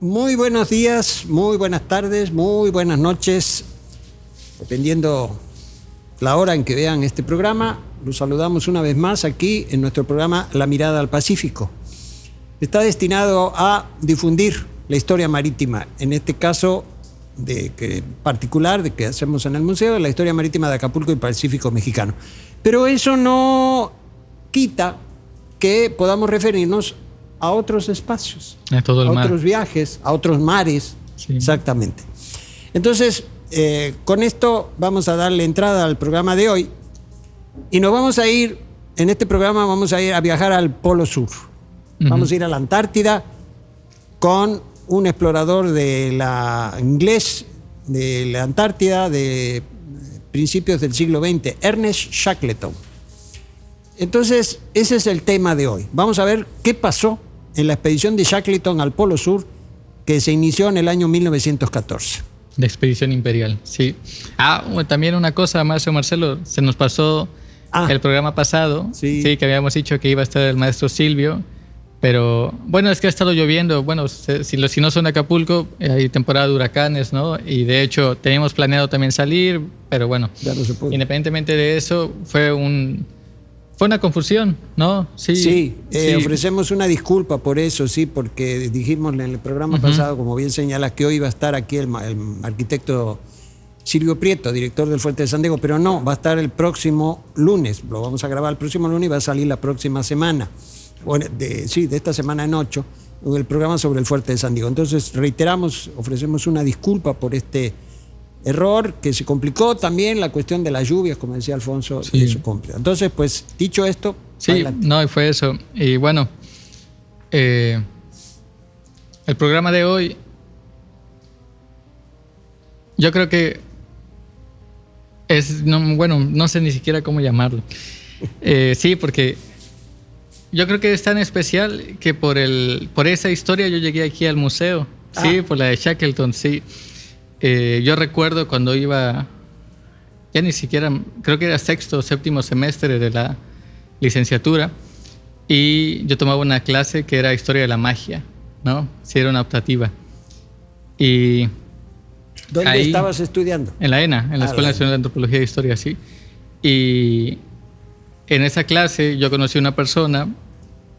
Muy buenos días, muy buenas tardes, muy buenas noches, dependiendo la hora en que vean este programa. Los saludamos una vez más aquí en nuestro programa La Mirada al Pacífico. Está destinado a difundir la historia marítima, en este caso particular de que hacemos en el museo, la historia marítima de Acapulco y Pacífico mexicano. Pero eso no quita que podamos referirnos a otros espacios, a otros viajes, a otros mares, sí. Exactamente. Entonces, con esto vamos a darle entrada al programa de hoy y nos vamos a ir, en este programa vamos a ir a viajar al Polo Sur. Vamos a ir a la Antártida con un explorador inglés de la Antártida de principios del siglo XX, Ernest Shackleton. Entonces, ese es el tema de hoy. Vamos a ver qué pasó en la expedición de Shackleton al Polo Sur, que se inició en el año 1914. La expedición imperial, sí. También una cosa, Marcelo, se nos pasó el programa pasado, sí, que habíamos dicho que iba a estar el maestro Silvio, pero bueno, es que ha estado lloviendo. Bueno, si no son de Acapulco, hay temporada de huracanes, ¿no? Y de hecho teníamos planeado también salir, pero bueno, ya no se pudo. Independientemente de eso, fue una confusión, ¿no? Sí. Ofrecemos una disculpa por eso, sí, porque dijimos en el programa pasado, como bien señalas, que hoy iba a estar aquí el arquitecto Silvio Prieto, director del Fuerte de San Diego, pero no, va a estar el próximo lunes. Lo vamos a grabar el próximo lunes y va a salir la próxima semana. Bueno, de esta semana en 8, el programa sobre el Fuerte de San Diego. Entonces, reiteramos, ofrecemos una disculpa por este error que se complicó también la cuestión de las lluvias, como decía Alfonso, sí. Eso complica. Entonces, pues, dicho esto, sí, adelante. No, y fue eso. Y bueno, el programa de hoy, yo creo que no sé ni siquiera cómo llamarlo. Sí, porque yo creo que es tan especial que por esa historia yo llegué aquí al museo. Sí, por la de Shackleton, sí. Yo recuerdo cuando iba, ya ni siquiera, creo que era sexto o séptimo semestre de la licenciatura, y yo tomaba una clase que era Historia de la Magia, ¿no? Sí, era una optativa. Y ¿dónde estabas estudiando? En la ENA, en la Escuela Nacional de Antropología e Historia, sí. Y en esa clase yo conocí a una persona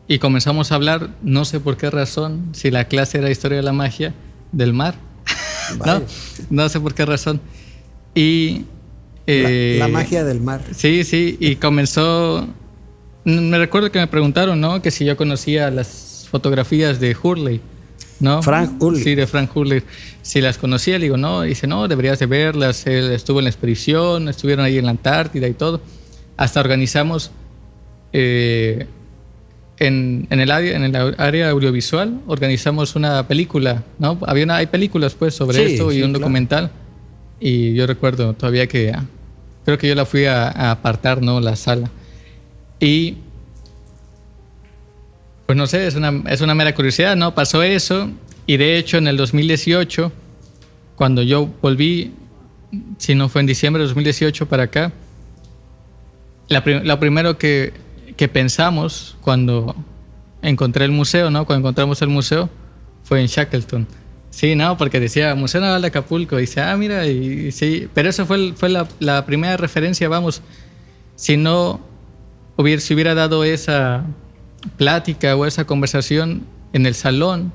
y comenzamos a hablar, no sé por qué razón, si la clase era Historia de la Magia, del mar. No sé por qué razón. Y la magia del mar. Sí, y comenzó. Me recuerdo que me preguntaron, ¿no? Que si yo conocía las fotografías de Hurley, ¿no? Frank Hurley. Sí, de Frank Hurley. Si las conocía, le digo, no. Dice, no, deberías de verlas. Él estuvo en la expedición, estuvieron ahí en la Antártida y todo. Hasta organizamos en el área audiovisual, organizamos una película, ¿no? Hay películas pues sobre esto y un documental. Claro. Y yo recuerdo todavía que creo que yo la fui a apartar, ¿no? La sala. Y pues no sé, es una mera curiosidad, ¿no? Pasó eso, y de hecho en el 2018, cuando yo volví, si no fue en diciembre de 2018 para acá, lo primero que pensamos cuando encontré el museo, ¿no? Cuando encontramos el museo, fue en Shackleton. Sí, no, porque decía Museo Naval de Acapulco. Dice, mira, y sí. Pero eso fue la primera referencia, vamos. Si hubiera dado esa plática o esa conversación en el salón,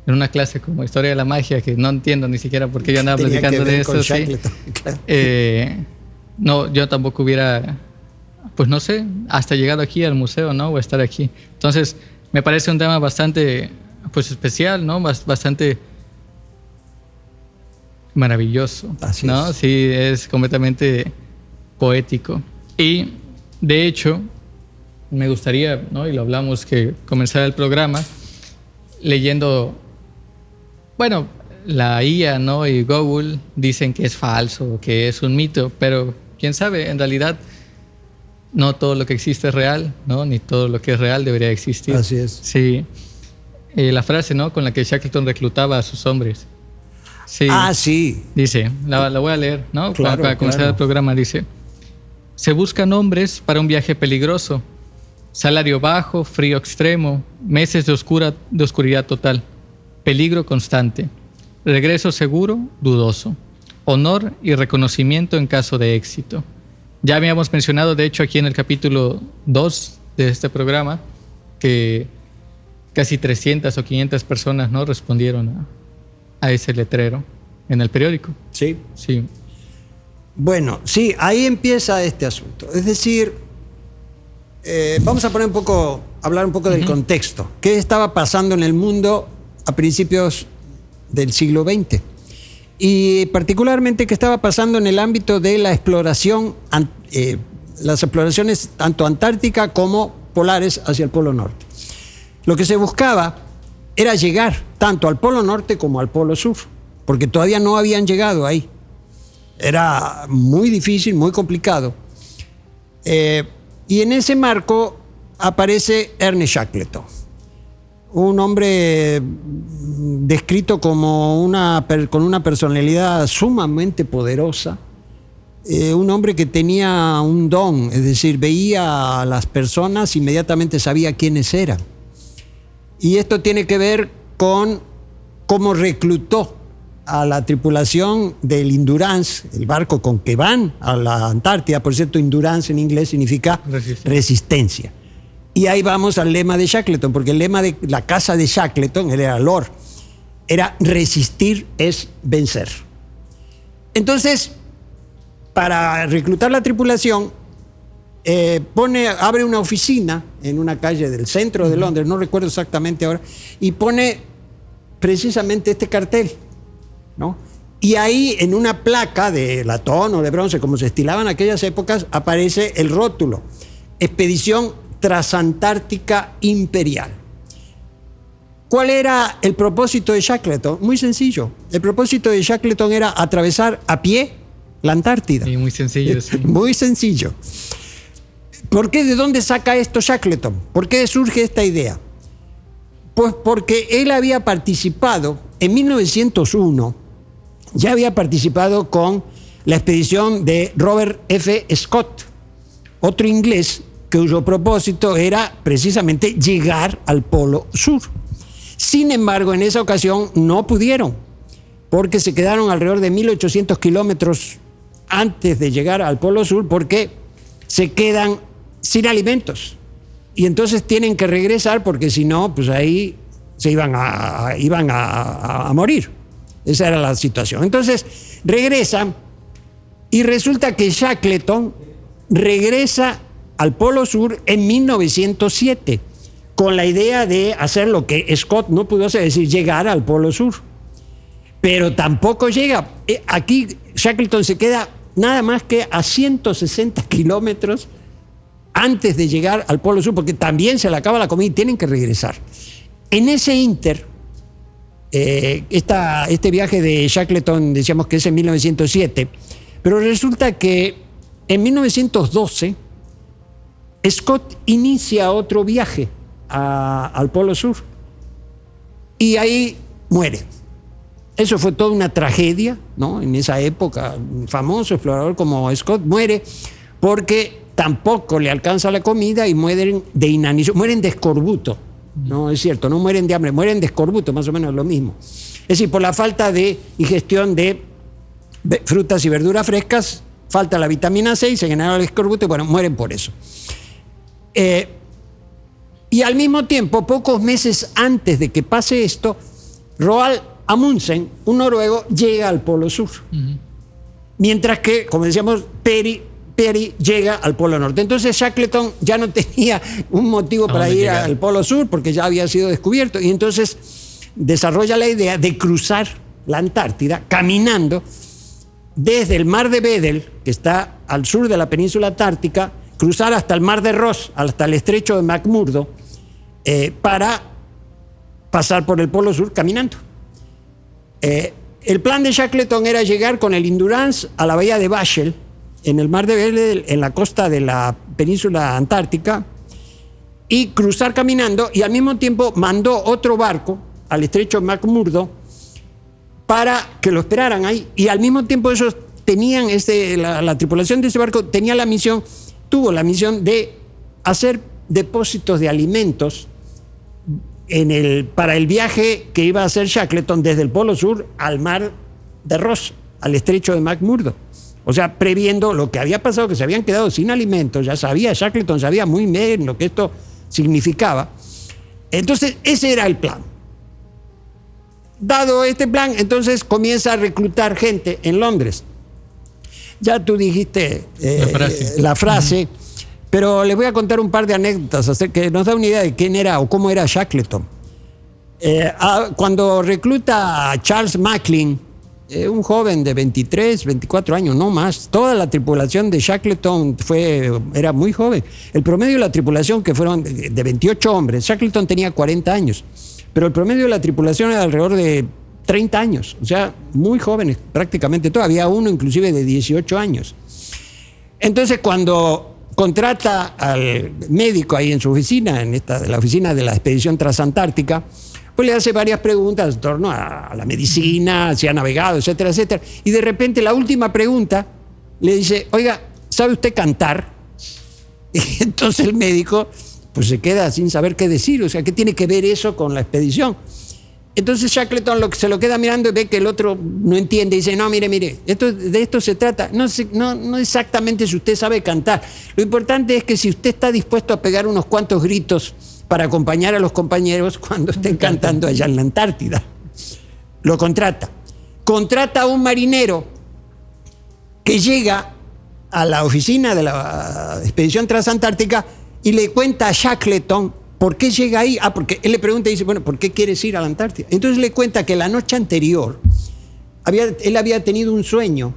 en una clase como Historia de la Magia, que no entiendo ni siquiera por qué yo andaba platicando de eso. Sí. Claro. No, yo tampoco hubiera, pues no sé, hasta llegado aquí al museo, ¿no? O estar aquí. Entonces, me parece un tema bastante, pues especial, ¿no? Bastante maravilloso. Así ¿no? es. Sí, es completamente poético. Y, de hecho, me gustaría, ¿no? Y lo hablamos, que comenzara el programa leyendo, bueno, la IA, ¿no? Y Google dicen que es falso, que es un mito, pero quién sabe, en realidad no todo lo que existe es real, ¿no? Ni todo lo que es real debería existir. Así es. Sí. La frase, ¿no? Con la que Shackleton reclutaba a sus hombres. Sí. Sí. Dice, la voy a leer, ¿no? Claro, para comenzar el programa, dice: Se buscan hombres para un viaje peligroso. Salario bajo, frío extremo, meses de oscuridad total, peligro constante, regreso seguro, dudoso, honor y reconocimiento en caso de éxito. Ya habíamos mencionado, de hecho, aquí en el capítulo 2 de este programa, que casi 300 o 500 personas, ¿no?, respondieron a ese letrero en el periódico. Sí. Sí. Bueno, sí, ahí empieza este asunto. Es decir, vamos a hablar un poco del contexto. ¿Qué estaba pasando en el mundo a principios del siglo XX? Y particularmente qué estaba pasando en el ámbito de la exploración, las exploraciones tanto antártica como polares hacia el Polo Norte. Lo que se buscaba era llegar tanto al Polo Norte como al Polo Sur, porque todavía no habían llegado ahí. Era muy difícil, muy complicado. Y en ese marco aparece Ernest Shackleton, un hombre descrito como con una personalidad sumamente poderosa, un hombre que tenía un don, es decir, veía a las personas, inmediatamente sabía quiénes eran. Y esto tiene que ver con cómo reclutó a la tripulación del Endurance, el barco con que van a la Antártida. Por cierto, Endurance en inglés significa resistencia. Y ahí vamos al lema de Shackleton, porque el lema de la casa de Shackleton, él era Lord, era resistir es vencer. Entonces, para reclutar la tripulación, abre una oficina en una calle del centro de Londres, no recuerdo exactamente ahora, y pone precisamente este cartel, ¿no? Y ahí, en una placa de latón o de bronce, como se estilaba en aquellas épocas, aparece el rótulo: Expedición Transantártica Imperial. ¿Cuál era el propósito de Shackleton? Muy sencillo. El propósito de Shackleton era atravesar a pie la Antártida. Sí, muy sencillo, sí. Muy sencillo. ¿Por qué? ¿De dónde saca esto Shackleton? ¿Por qué surge esta idea? Pues porque él había participado en 1901, ya había participado con la expedición de Robert F. Scott, otro inglés cuyo propósito era precisamente llegar al Polo Sur. Sin embargo, en esa ocasión no pudieron, porque se quedaron alrededor de 1.800 kilómetros antes de llegar al Polo Sur, porque se quedan sin alimentos. Y entonces tienen que regresar, porque si no, pues ahí se iban a morir. Esa era la situación. Entonces regresan y resulta que Shackleton regresa al Polo Sur en 1907 con la idea de hacer lo que Scott no pudo hacer, es decir, llegar al Polo Sur. Pero tampoco llega. Aquí Shackleton se queda nada más que a 160 kilómetros antes de llegar al Polo Sur, porque también se le acaba la comida y tienen que regresar. En ese ínter, este viaje de Shackleton, decíamos que es en 1907, pero resulta que en 1912 Scott inicia otro viaje al Polo Sur y ahí muere. Eso fue toda una tragedia, ¿no? En esa época, un famoso explorador como Scott muere porque tampoco le alcanza la comida y mueren de inanición, mueren de escorbuto. No, es cierto, no mueren de hambre, mueren de escorbuto, más o menos lo mismo. Es decir, por la falta de ingestión de frutas y verduras frescas, falta la vitamina C y se genera el escorbuto y bueno, mueren por eso. Y al mismo tiempo, pocos meses antes de que pase esto, Roald Amundsen, un noruego, llega al Polo Sur. Mientras que, como decíamos, Peary llega al Polo Norte. Entonces Shackleton ya no tenía un motivo para ir al Polo Sur porque ya había sido descubierto. Y entonces desarrolla la idea de cruzar la Antártida caminando desde el mar de Weddell, que está al sur de la península antártica, cruzar hasta el mar de Ross, hasta el estrecho de McMurdo, para pasar por el Polo Sur caminando. El plan de Shackleton era llegar con el Endurance a la bahía de Bashel, en el mar de Weddell, en la costa de la península antártica, y cruzar caminando, y al mismo tiempo mandó otro barco al estrecho de McMurdo para que lo esperaran ahí, y al mismo tiempo ellos tenían la tripulación de ese barco tuvo la misión de hacer depósitos de alimentos para el viaje que iba a hacer Shackleton desde el Polo Sur al mar de Ross, al estrecho de McMurdo. O sea, previendo lo que había pasado, que se habían quedado sin alimentos, Shackleton sabía muy bien lo que esto significaba. Entonces, ese era el plan. Dado este plan, entonces comienza a reclutar gente en Londres. Ya tú dijiste la frase, pero les voy a contar un par de anécdotas que nos da una idea de quién era o cómo era Shackleton. Cuando recluta a Charles Macklin, un joven de 23, 24 años, no más. Toda la tripulación de Shackleton era muy joven. El promedio de la tripulación, que fueron de 28 hombres, Shackleton tenía 40 años, pero el promedio de la tripulación era alrededor de 30 años, o sea, muy jóvenes prácticamente todos. Había uno inclusive de 18 años. Entonces, cuando contrata al médico ahí en su oficina, la oficina de la expedición transantártica, pues le hace varias preguntas en torno a la medicina, si ha navegado, etcétera, etcétera. Y de repente la última pregunta le dice, oiga, ¿sabe usted cantar? Y entonces el médico pues se queda sin saber qué decir, o sea, ¿qué tiene que ver eso con la expedición? Entonces Shackleton se lo queda mirando y ve que el otro no entiende y dice, no, mire, de esto se trata, no exactamente si usted sabe cantar. Lo importante es que si usted está dispuesto a pegar unos cuantos gritos para acompañar a los compañeros cuando estén cantando allá en la Antártida. Lo contrata. Contrata a un marinero que llega a la oficina de la expedición transantártica y le cuenta a Shackleton por qué llega ahí. Porque él le pregunta y dice, bueno, ¿por qué quieres ir a la Antártida? Entonces le cuenta que la noche anterior él había tenido un sueño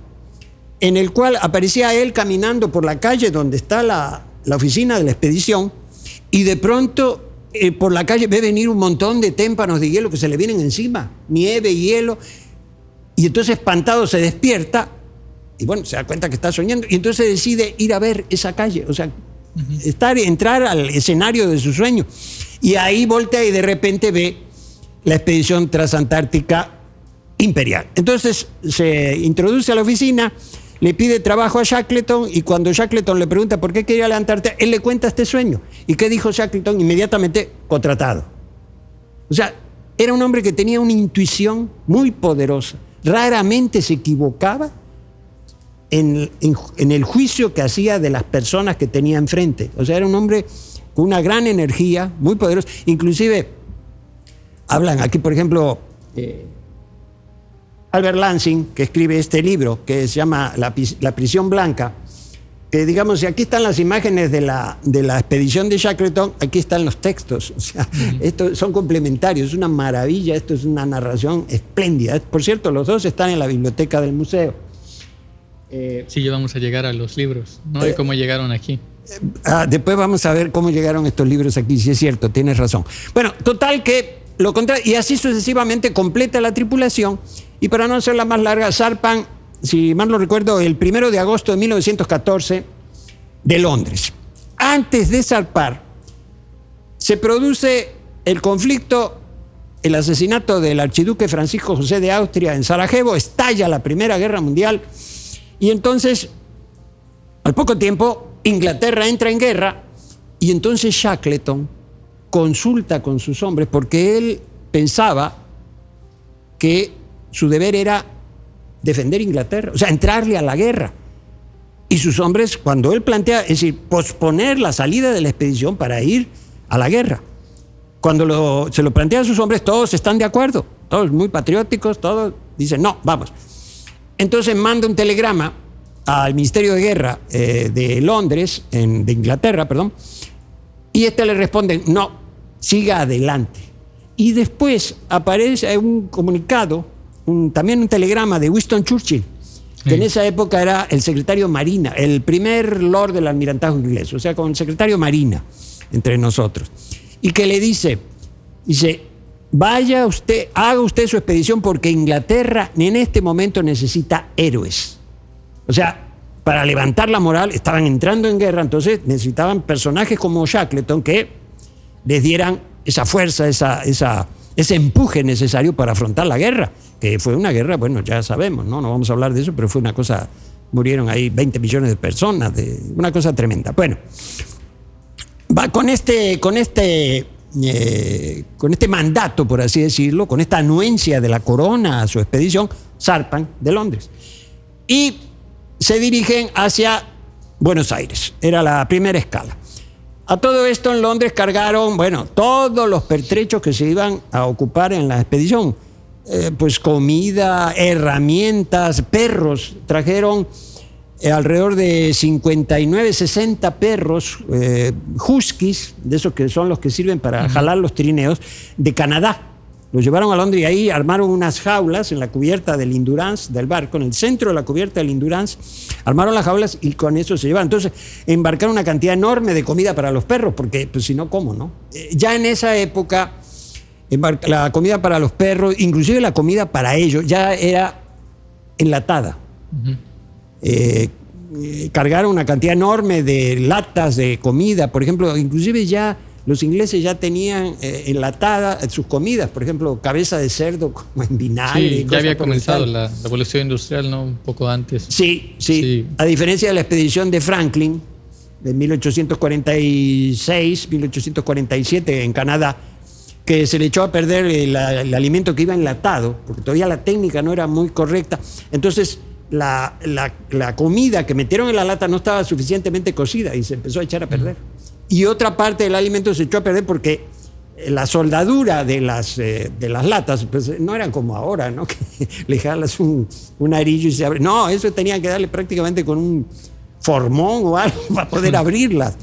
en el cual aparecía él caminando por la calle donde está la oficina de la expedición. Y de pronto por la calle ve venir un montón de témpanos de hielo que se le vienen encima, nieve, hielo, y entonces espantado se despierta y bueno, se da cuenta que está soñando y entonces decide ir a ver esa calle, o sea, entrar al escenario de su sueño, y ahí voltea y de repente ve la expedición transantártica imperial. Entonces se introduce a la oficina, le pide trabajo a Shackleton y cuando Shackleton le pregunta por qué quería la Antártida, él le cuenta este sueño. ¿Y qué dijo Shackleton? Inmediatamente contratado. O sea, era un hombre que tenía una intuición muy poderosa. Raramente se equivocaba en el juicio que hacía de las personas que tenía enfrente. O sea, era un hombre con una gran energía, muy poderoso. Inclusive, hablan aquí, por ejemplo, Albert Lansing, que escribe este libro que se llama La prisión blanca, que digamos, si aquí están las imágenes de la expedición de Shackleton, aquí están los textos. O sea, estos son complementarios, es una maravilla, esto es una narración espléndida. Por cierto, los dos están en la biblioteca del museo. Sí, ya vamos a llegar a los libros, ¿no? De cómo llegaron aquí. Después vamos a ver cómo llegaron estos libros aquí, si es cierto, tienes razón. Bueno, total que lo contrario, y así sucesivamente completa la tripulación, y para no hacerla más larga, zarpan, si mal no recuerdo, el 1 de agosto de 1914 de Londres. Antes de zarpar, se produce el conflicto, el asesinato del archiduque Francisco José de Austria en Sarajevo, estalla la Primera Guerra Mundial, y entonces, al poco tiempo, Inglaterra entra en guerra, y entonces Shackleton consulta con sus hombres porque él pensaba que su deber era defender Inglaterra, o sea, entrarle a la guerra. Y sus hombres, cuando él plantea, es decir, posponer la salida de la expedición para ir a la guerra. Cuando se lo plantea a sus hombres, todos están de acuerdo, todos muy patrióticos, todos dicen, no, vamos. Entonces manda un telegrama al Ministerio de Guerra de Londres, de Inglaterra, perdón, y le responden, no, siga adelante. Y después aparece un comunicado, también un telegrama de Winston Churchill, que en esa época era el secretario Marina, el primer lord del almirantazgo inglés, o sea, con el secretario Marina entre nosotros, y que le dice, vaya usted, haga usted su expedición porque Inglaterra en este momento necesita héroes. O sea, para levantar la moral, estaban entrando en guerra, entonces necesitaban personajes como Shackleton que les dieran esa fuerza, esa ese empuje necesario para afrontar la guerra, que fue una guerra, bueno, ya sabemos, no vamos a hablar de eso, pero fue una cosa, murieron ahí 20 millones de personas, una cosa tremenda. Bueno, va con este mandato, por así decirlo, con esta anuencia de la corona a su expedición, zarpan de Londres y se dirigen hacia Buenos Aires. Era la primera escala. A todo esto en Londres cargaron, bueno, todos los pertrechos que se iban a ocupar en la expedición. Pues comida, herramientas, perros. Trajeron alrededor de 59, 60 perros huskies, de esos que son los que sirven para jalar los trineos, de Canadá. Los llevaron a Londres y ahí armaron unas jaulas en la cubierta del Endurance, del barco, en el centro de la cubierta del Endurance, armaron las jaulas y con eso se llevaron. Entonces, embarcaron una cantidad enorme de comida para los perros, porque pues, si no, ¿cómo, no? Ya en esa época, la comida para los perros, inclusive la comida para ellos, ya era enlatada. Cargaron una cantidad enorme de latas de comida, por ejemplo, inclusive ya los ingleses ya tenían enlatadas sus comidas, por ejemplo, cabeza de cerdo como en vinagre. Sí, ya había comenzado la revolución industrial, ¿no? Un poco antes. Sí. A diferencia de la expedición de Franklin, de 1846, 1847 en Canadá, que se le echó a perder el alimento que iba enlatado, porque todavía la técnica no era muy correcta. Entonces, la comida que metieron en la lata no estaba suficientemente cocida y se empezó a echar a perder. Y otra parte del alimento se echó a perder porque la soldadura de las latas pues, no eran como ahora, ¿no? Que le jalas un arillo y se abre. No, eso tenía que darle prácticamente con un formón o algo para poder abrirlas.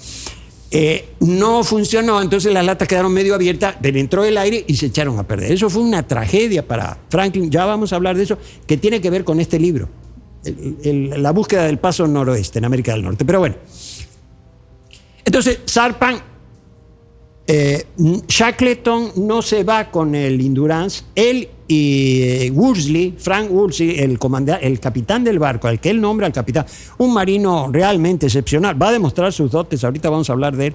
No funcionó, entonces las latas quedaron medio abiertas, pero entró el aire y se echaron a perder. Eso fue una tragedia para Franklin. Ya vamos a hablar de eso, que tiene que ver con este libro, la búsqueda del paso noroeste en América del Norte. Pero bueno. Entonces, zarpan. Shackleton no se va con el Endurance. Él y Worsley, Frank Worsley, el capitán del barco, al que él nombra al capitán, un marino realmente excepcional, va a demostrar sus dotes, ahorita vamos a hablar de él,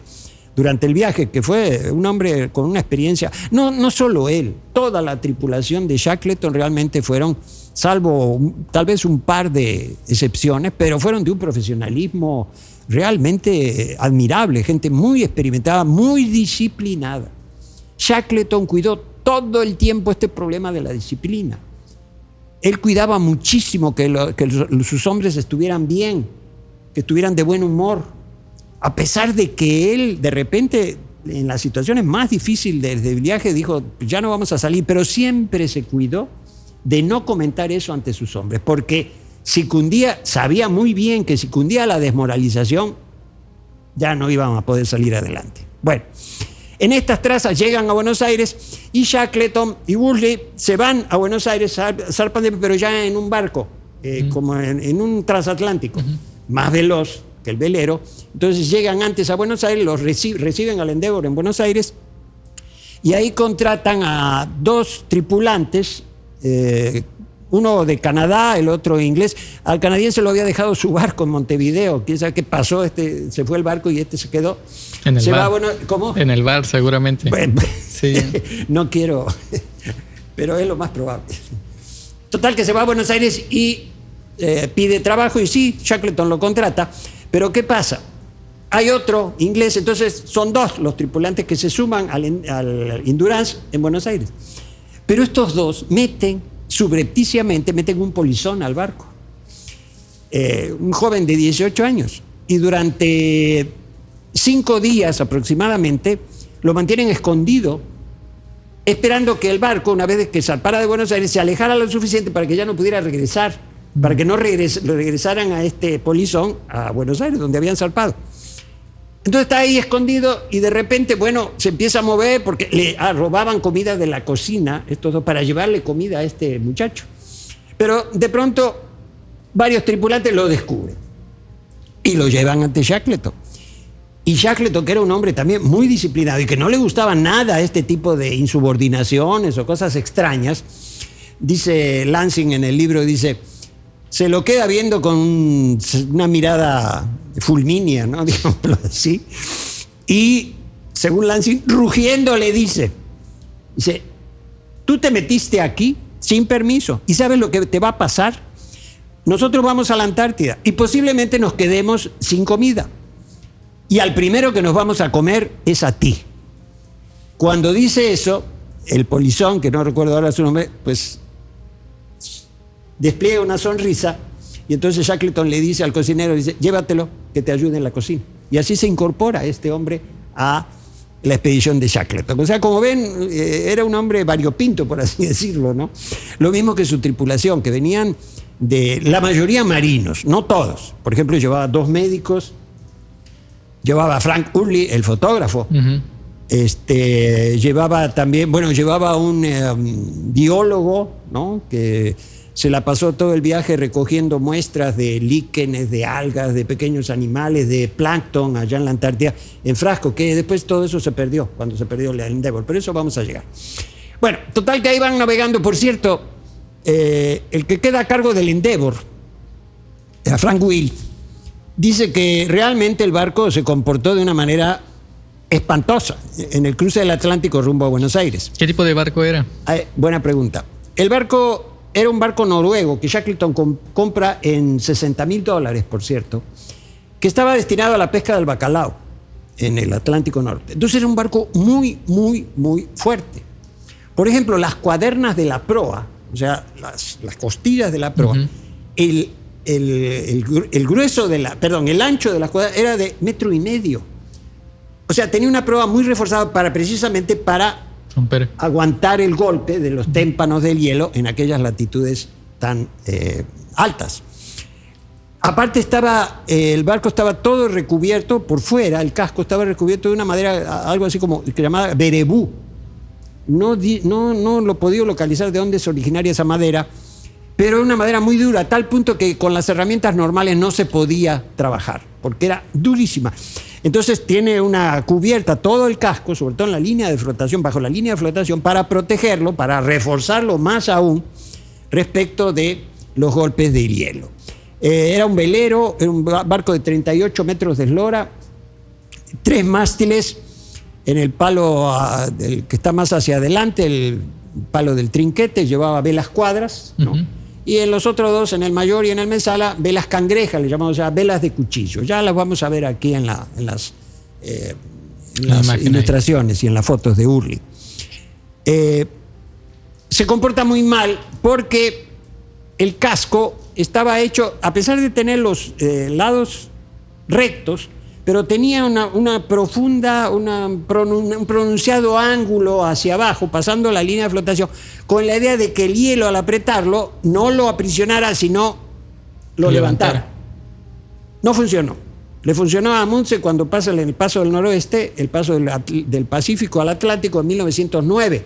durante el viaje, que fue un hombre con una experiencia, no solo él, toda la tripulación de Shackleton realmente fueron, salvo tal vez un par de excepciones, pero fueron de un profesionalismo realmente admirable, gente muy experimentada, muy disciplinada. Shackleton cuidó todo el tiempo este problema de la disciplina. Él cuidaba muchísimo que sus hombres estuvieran bien, que estuvieran de buen humor, a pesar de que él de repente en las situaciones más difíciles del viaje dijo, ya no vamos a salir, pero siempre se cuidó de no comentar eso ante sus hombres, porque sabía muy bien que si cundía la desmoralización, ya no iban a poder salir adelante. Bueno, en estas trazas llegan a Buenos Aires y Shackleton y Worsley se van a Buenos Aires, zarpan pero ya en un barco, como en un transatlántico, más veloz que el velero. Entonces llegan antes a Buenos Aires, los reciben al Endeavour en Buenos Aires y ahí contratan a dos tripulantes, uno de Canadá, el otro inglés. Al canadiense lo había dejado su barco en Montevideo. ¿Quién sabe qué pasó? Se fue el barco y se quedó. En el bar. ¿Cómo? En el bar, seguramente. Bueno, sí. No quiero, pero es lo más probable. Total, que se va a Buenos Aires y pide trabajo y sí, Shackleton lo contrata. Pero ¿qué pasa? Hay otro inglés, entonces son dos los tripulantes que se suman al Endurance en Buenos Aires. Pero estos dos subrepticiamente meten un polizón al barco. Un joven de 18 años. Y durante 5 días aproximadamente lo mantienen escondido, esperando que el barco, una vez que zarpara de Buenos Aires, se alejara lo suficiente para que ya no pudiera regresar, para que no regresaran a este polizón a Buenos Aires, donde habían zarpado. Entonces está ahí escondido y de repente, bueno, se empieza a mover porque le robaban comida de la cocina, estos dos, para llevarle comida a este muchacho. Pero de pronto varios tripulantes lo descubren y lo llevan ante Shackleton. Y Shackleton, que era un hombre también muy disciplinado y que no le gustaba nada este tipo de insubordinaciones o cosas extrañas, dice Lansing en el libro, dice, se lo queda viendo con una mirada fulmínea, ¿no? Digámoslo así. Y, según Lansing, rugiendo le dice, tú te metiste aquí sin permiso. ¿Y sabes lo que te va a pasar? Nosotros vamos a la Antártida y posiblemente nos quedemos sin comida. Y al primero que nos vamos a comer es a ti. Cuando dice eso, el polizón, que no recuerdo ahora su nombre, pues despliega una sonrisa y entonces Shackleton le dice al cocinero, dice, llévatelo, que te ayude en la cocina. Y así se incorpora este hombre a la expedición de Shackleton. O sea, como ven, era un hombre variopinto, por así decirlo, ¿no? Lo mismo que su tripulación, que venían de la mayoría marinos, no todos. Por ejemplo, llevaba 2 médicos, llevaba a Frank Hurley, el fotógrafo, llevaba también, llevaba un biólogo, ¿no? Que se la pasó todo el viaje recogiendo muestras de líquenes, de algas, de pequeños animales, de plancton allá en la Antártida, en frasco, que después todo eso se perdió, cuando se perdió el Endeavour, pero eso vamos a llegar. Bueno, total que ahí van navegando. Por cierto, el que queda a cargo del Endeavour, Frank Will, dice que realmente el barco se comportó de una manera espantosa en el cruce del Atlántico rumbo a Buenos Aires. ¿Qué tipo de barco era? Buena pregunta. El barco era un barco noruego que Shackleton compra en $60,000, por cierto, que estaba destinado a la pesca del bacalao en el Atlántico Norte. Entonces era un barco muy, muy, muy fuerte. Por ejemplo, las cuadernas de la proa, o sea, las costillas de la proa, el grueso de el ancho de las cuadernas era de 1,5 metros. O sea, tenía una proa muy reforzada precisamente para romper, aguantar el golpe de los témpanos del hielo en aquellas latitudes tan altas. Aparte el barco estaba todo recubierto por fuera, el casco estaba recubierto de una madera, algo así como que llamaba berebú. No lo he podido localizar de dónde es originaria esa madera, pero era una madera muy dura, a tal punto que con las herramientas normales no se podía trabajar, porque era durísima. Entonces tiene una cubierta, todo el casco, sobre todo en la línea de flotación, bajo la línea de flotación, para protegerlo, para reforzarlo más aún respecto de los golpes del hielo. Era un velero, era un barco de 38 metros de eslora, 3 mástiles, en el palo que está más hacia adelante, el palo del trinquete, llevaba velas cuadras, ¿no? Y en los otros 2, en el mayor y en el mensala, velas cangrejas, le llamamos ya velas de cuchillo. Ya las vamos a ver aquí en las ilustraciones y en las fotos de Hurley. Se comporta muy mal porque el casco estaba hecho, a pesar de tener los lados rectos, pero tenía un pronunciado ángulo hacia abajo, pasando la línea de flotación, con la idea de que el hielo, al apretarlo, no lo aprisionara, sino lo levantara. No funcionó. Le funcionó a Amundsen cuando pasa en el paso del noroeste, el paso del Pacífico al Atlántico en 1909,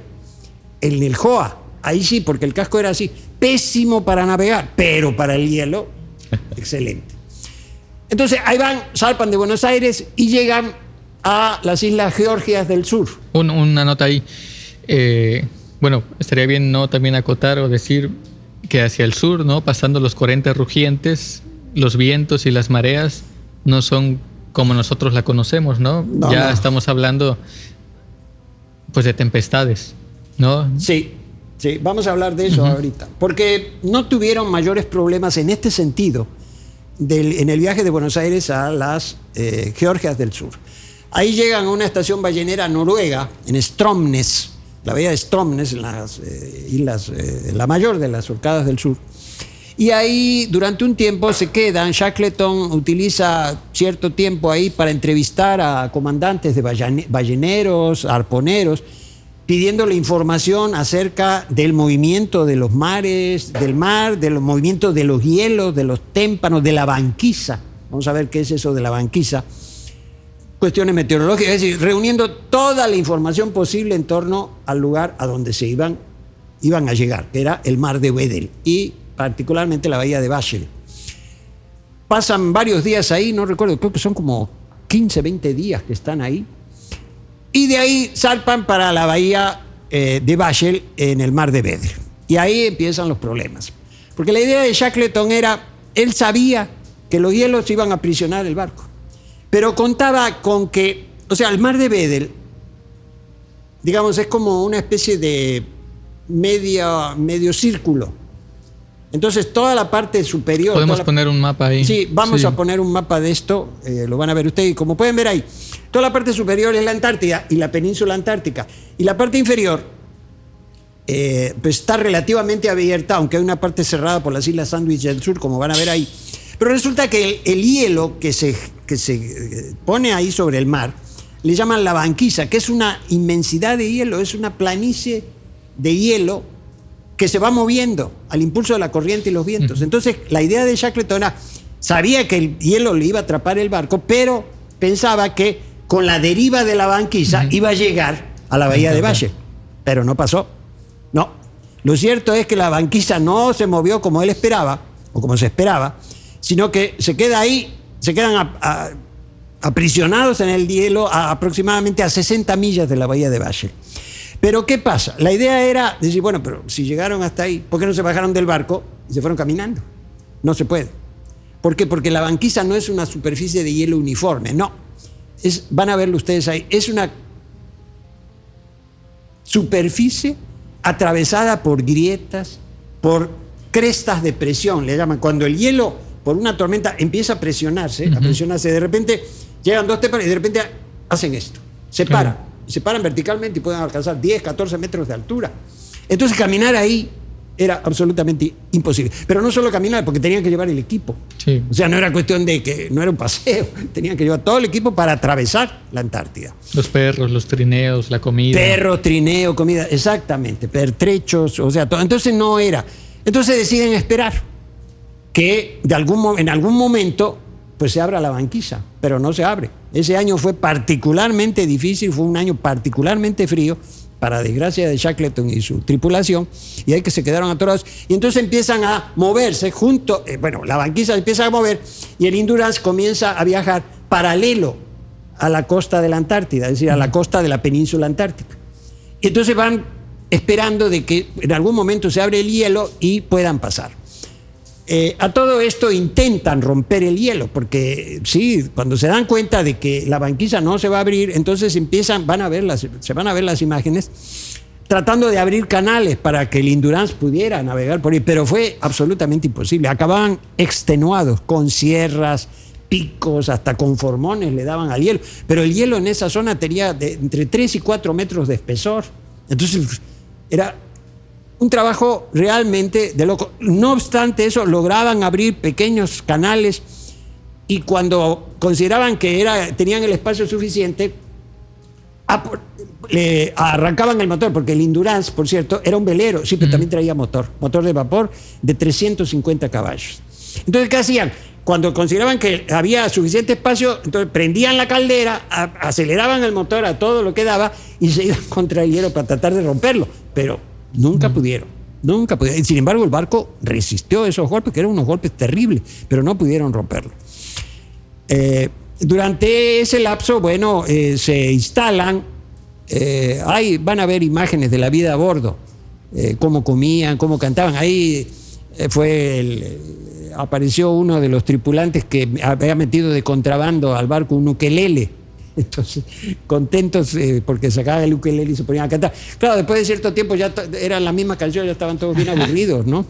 en el Joa. Ahí sí, porque el casco era así. Pésimo para navegar, pero para el hielo, excelente. Entonces ahí zarpan de Buenos Aires y llegan a las Islas Georgias del Sur. Una nota ahí. Estaría bien también acotar o decir que hacia el sur, ¿no? Pasando los 40 rugientes, los vientos y las mareas no son como nosotros la conocemos, ¿no? Ya estamos hablando pues de tempestades, ¿no? Sí, vamos a hablar de eso ahorita. Porque no tuvieron mayores problemas en este sentido en el viaje de Buenos Aires a las Georgias del Sur. Ahí llegan a una estación ballenera noruega, en Stromness, la bahía de Stromness, en las islas, la mayor de las Orcadas del Sur. Y ahí durante un tiempo se quedan. Shackleton utiliza cierto tiempo ahí para entrevistar a comandantes de balleneros, arponeros, pidiéndole información acerca del movimiento de los mares, del mar, de los movimientos de los hielos, de los témpanos, de la banquisa. Vamos a ver qué es eso de la banquisa. Cuestiones meteorológicas, es decir, reuniendo toda la información posible en torno al lugar a donde se iban a llegar, que era el mar de Weddell y particularmente la bahía de Bachel. Pasan varios días ahí, no recuerdo, creo que son como 15, 20 días que están ahí. Y de ahí zarpan para la bahía de Bachel en el mar de Weddell. Y ahí empiezan los problemas. Porque la idea de Shackleton era, él sabía que los hielos iban a aprisionar el barco. Pero contaba con que, o sea, el mar de Weddell, digamos, es como una especie de medio círculo. Entonces toda la parte superior... Podemos poner un mapa ahí. Sí, vamos a poner un mapa de esto, lo van a ver ustedes. Y como pueden ver ahí, toda la parte superior es la Antártida y la península antártica. Y la parte inferior pues está relativamente abierta, aunque hay una parte cerrada por las Islas Sandwich del Sur, como van a ver ahí. Pero resulta que el hielo que se pone ahí sobre el mar, le llaman la banquisa, que es una inmensidad de hielo, es una planicie de hielo que se va moviendo al impulso de la corriente y los vientos. Entonces, la idea de Shackleton era, sabía que el hielo le iba a atrapar el barco, pero pensaba que con la deriva de la banquisa iba a llegar a la bahía de Bache. Pero no pasó. No. Lo cierto es que la banquisa no se movió como él esperaba, o como se esperaba, sino que se queda ahí, se quedan aprisionados en el hielo aproximadamente a 60 millas de la bahía de Bache. Pero ¿qué pasa? La idea era decir, bueno, pero si llegaron hasta ahí, ¿por qué no se bajaron del barco y se fueron caminando? No se puede. ¿Por qué? Porque la banquisa no es una superficie de hielo uniforme, no. Van a verlo ustedes ahí, es una superficie atravesada por grietas, por crestas de presión, le llaman. Cuando el hielo, por una tormenta, empieza a presionarse, de repente llegan dos témpanos y de repente hacen esto, se paran. Se paran verticalmente y pueden alcanzar 10, 14 metros de altura. Entonces caminar ahí era absolutamente imposible. Pero no solo caminar, porque tenían que llevar el equipo. Sí. O sea, no era cuestión de que no era un paseo, tenían que llevar todo el equipo para atravesar la Antártida. Los perros, los trineos, la comida. Perro, trineo, comida, exactamente, pertrechos, o sea, todo. Entonces no era. Entonces deciden esperar que en algún momento pues se abra la banquisa, pero no se abre. Ese año fue particularmente difícil, fue un año particularmente frío, para desgracia de Shackleton y su tripulación, y ahí que se quedaron atorados. Y entonces empiezan a moverse la banquisa empieza a mover y el Endurance comienza a viajar paralelo a la costa de la Antártida, es decir, a la costa de la península antártica. Y entonces van esperando de que en algún momento se abre el hielo y puedan pasar. A todo esto intentan romper el hielo, porque sí, cuando se dan cuenta de que la banquisa no se va a abrir, entonces se van a ver las imágenes, tratando de abrir canales para que el Endurance pudiera navegar por ahí, pero fue absolutamente imposible. Acababan extenuados con sierras, picos, hasta con formones le daban al hielo, pero el hielo en esa zona tenía entre 3 y 4 metros de espesor. Entonces era un trabajo realmente de loco. No obstante eso, lograban abrir pequeños canales y cuando consideraban que tenían el espacio suficiente, le arrancaban el motor, porque el Endurance, por cierto, era un velero, sí, pero también traía motor de vapor de 350 caballos. Entonces, ¿qué hacían? Cuando consideraban que había suficiente espacio, entonces prendían la caldera, aceleraban el motor a todo lo que daba y se iban contra el hielo para tratar de romperlo, pero nunca pudieron. Sin embargo, el barco resistió esos golpes, que eran unos golpes terribles, pero no pudieron romperlo. Durante ese lapso, se instalan, van a ver imágenes de la vida a bordo, cómo comían, cómo cantaban. Ahí apareció uno de los tripulantes que había metido de contrabando al barco un ukelele. Entonces, contentos porque sacaban el ukelele y se ponían a cantar. Claro, después de cierto tiempo ya eran la misma canción, ya estaban todos bien aburridos, ¿no?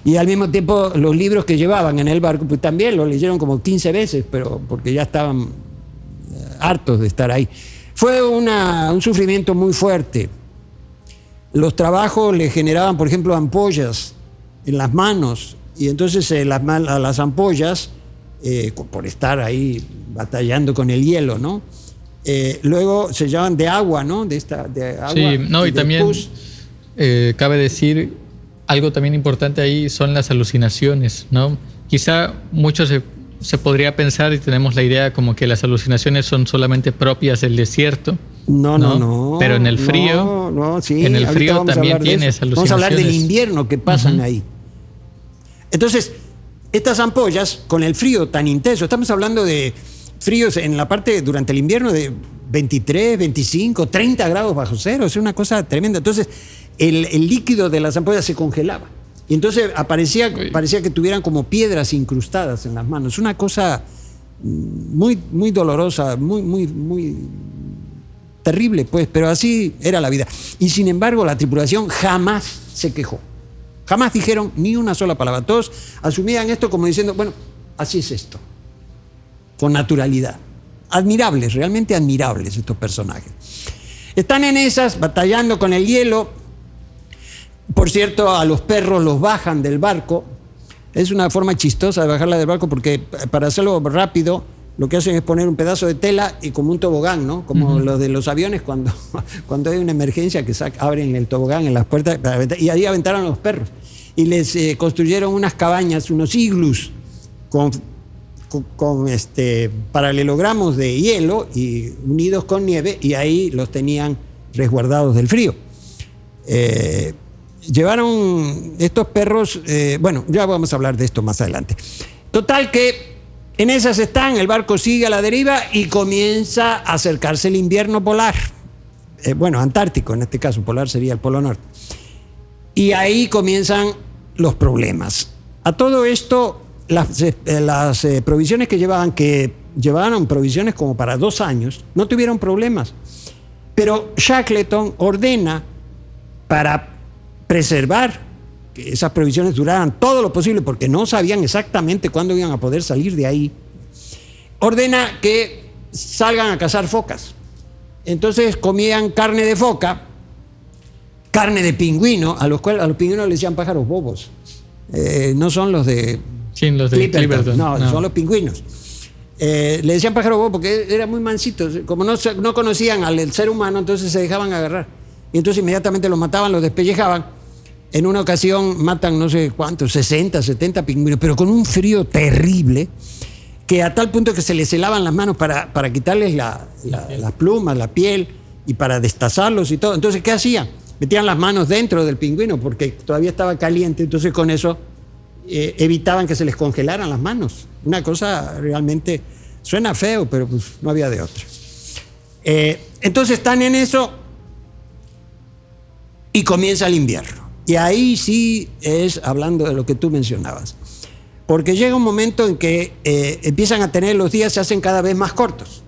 Y al mismo tiempo los libros que llevaban en el barco, pues también los leyeron como 15 veces, pero porque ya estaban hartos de estar ahí. Fue un sufrimiento muy fuerte. Los trabajos le generaban, por ejemplo, ampollas en las manos, y entonces las ampollas, por estar ahí batallando con el hielo, ¿no? Luego se llaman de agua, ¿no? De agua. Sí, no, y también cabe decir algo también importante ahí son las alucinaciones, ¿no? Quizá mucho se podría pensar y tenemos la idea como que las alucinaciones son solamente propias del desierto. No. Pero en el frío, sí, en el frío también tienes alucinaciones. Vamos a hablar del invierno que pasan ahí. Entonces, estas ampollas, con el frío tan intenso, estamos hablando de fríos en la parte durante el invierno de 23, 25, 30 grados bajo cero, es una cosa tremenda. Entonces, el líquido de las ampollas se congelaba. Y entonces parecía que tuvieran como piedras incrustadas en las manos. Una cosa muy, muy dolorosa, muy, muy, muy terrible, pues, pero así era la vida. Y sin embargo, la tripulación jamás se quejó. Jamás dijeron ni una sola palabra. Todos asumían esto como diciendo, bueno, así es esto. Con naturalidad. Admirables, realmente admirables estos personajes. Están en esas, batallando con el hielo. Por cierto, a los perros los bajan del barco. Es una forma chistosa de bajarla del barco porque para hacerlo rápido, lo que hacen es poner un pedazo de tela y como un tobogán, ¿no? Como lo de los aviones cuando hay una emergencia que abren el tobogán en las puertas y ahí aventaron a los perros. Y les construyeron unas cabañas, unos iglús con paralelogramos de hielo y unidos con nieve, y ahí los tenían resguardados del frío. Llevaron estos perros, bueno, ya vamos a hablar de esto más adelante. Total que en esas están, el barco sigue a la deriva y comienza a acercarse el invierno polar. Bueno, antártico en este caso, polar sería el Polo Norte. Y ahí comienzan los problemas. A todo esto, las provisiones que llevaban provisiones como para 2 años, no tuvieron problemas. Pero Shackleton ordena, para preservar que esas provisiones duraran todo lo posible, porque no sabían exactamente cuándo iban a poder salir de ahí, ordena que salgan a cazar focas. Entonces comían carne de foca, carne de pingüino, a los pingüinos les decían pájaros bobos. No son los de... Sí, los de Clipperton. No, son los pingüinos. Le decían pájaro bobo porque era muy mansito. Como no conocían al ser humano, entonces se dejaban agarrar. Y entonces inmediatamente los mataban, los despellejaban. En una ocasión matan no sé cuántos, 60, 70 pingüinos, pero con un frío terrible, que a tal punto que se les helaban las manos para quitarles las plumas, la piel, y para destazarlos y todo. Entonces, ¿qué hacían? Metían las manos dentro del pingüino porque todavía estaba caliente, entonces con eso evitaban que se les congelaran las manos. Una cosa realmente, suena feo, pero pues no había de otra. Entonces están en eso y comienza el invierno. Y ahí sí es hablando de lo que tú mencionabas. Porque llega un momento en que empiezan a tener, los días se hacen cada vez más cortos.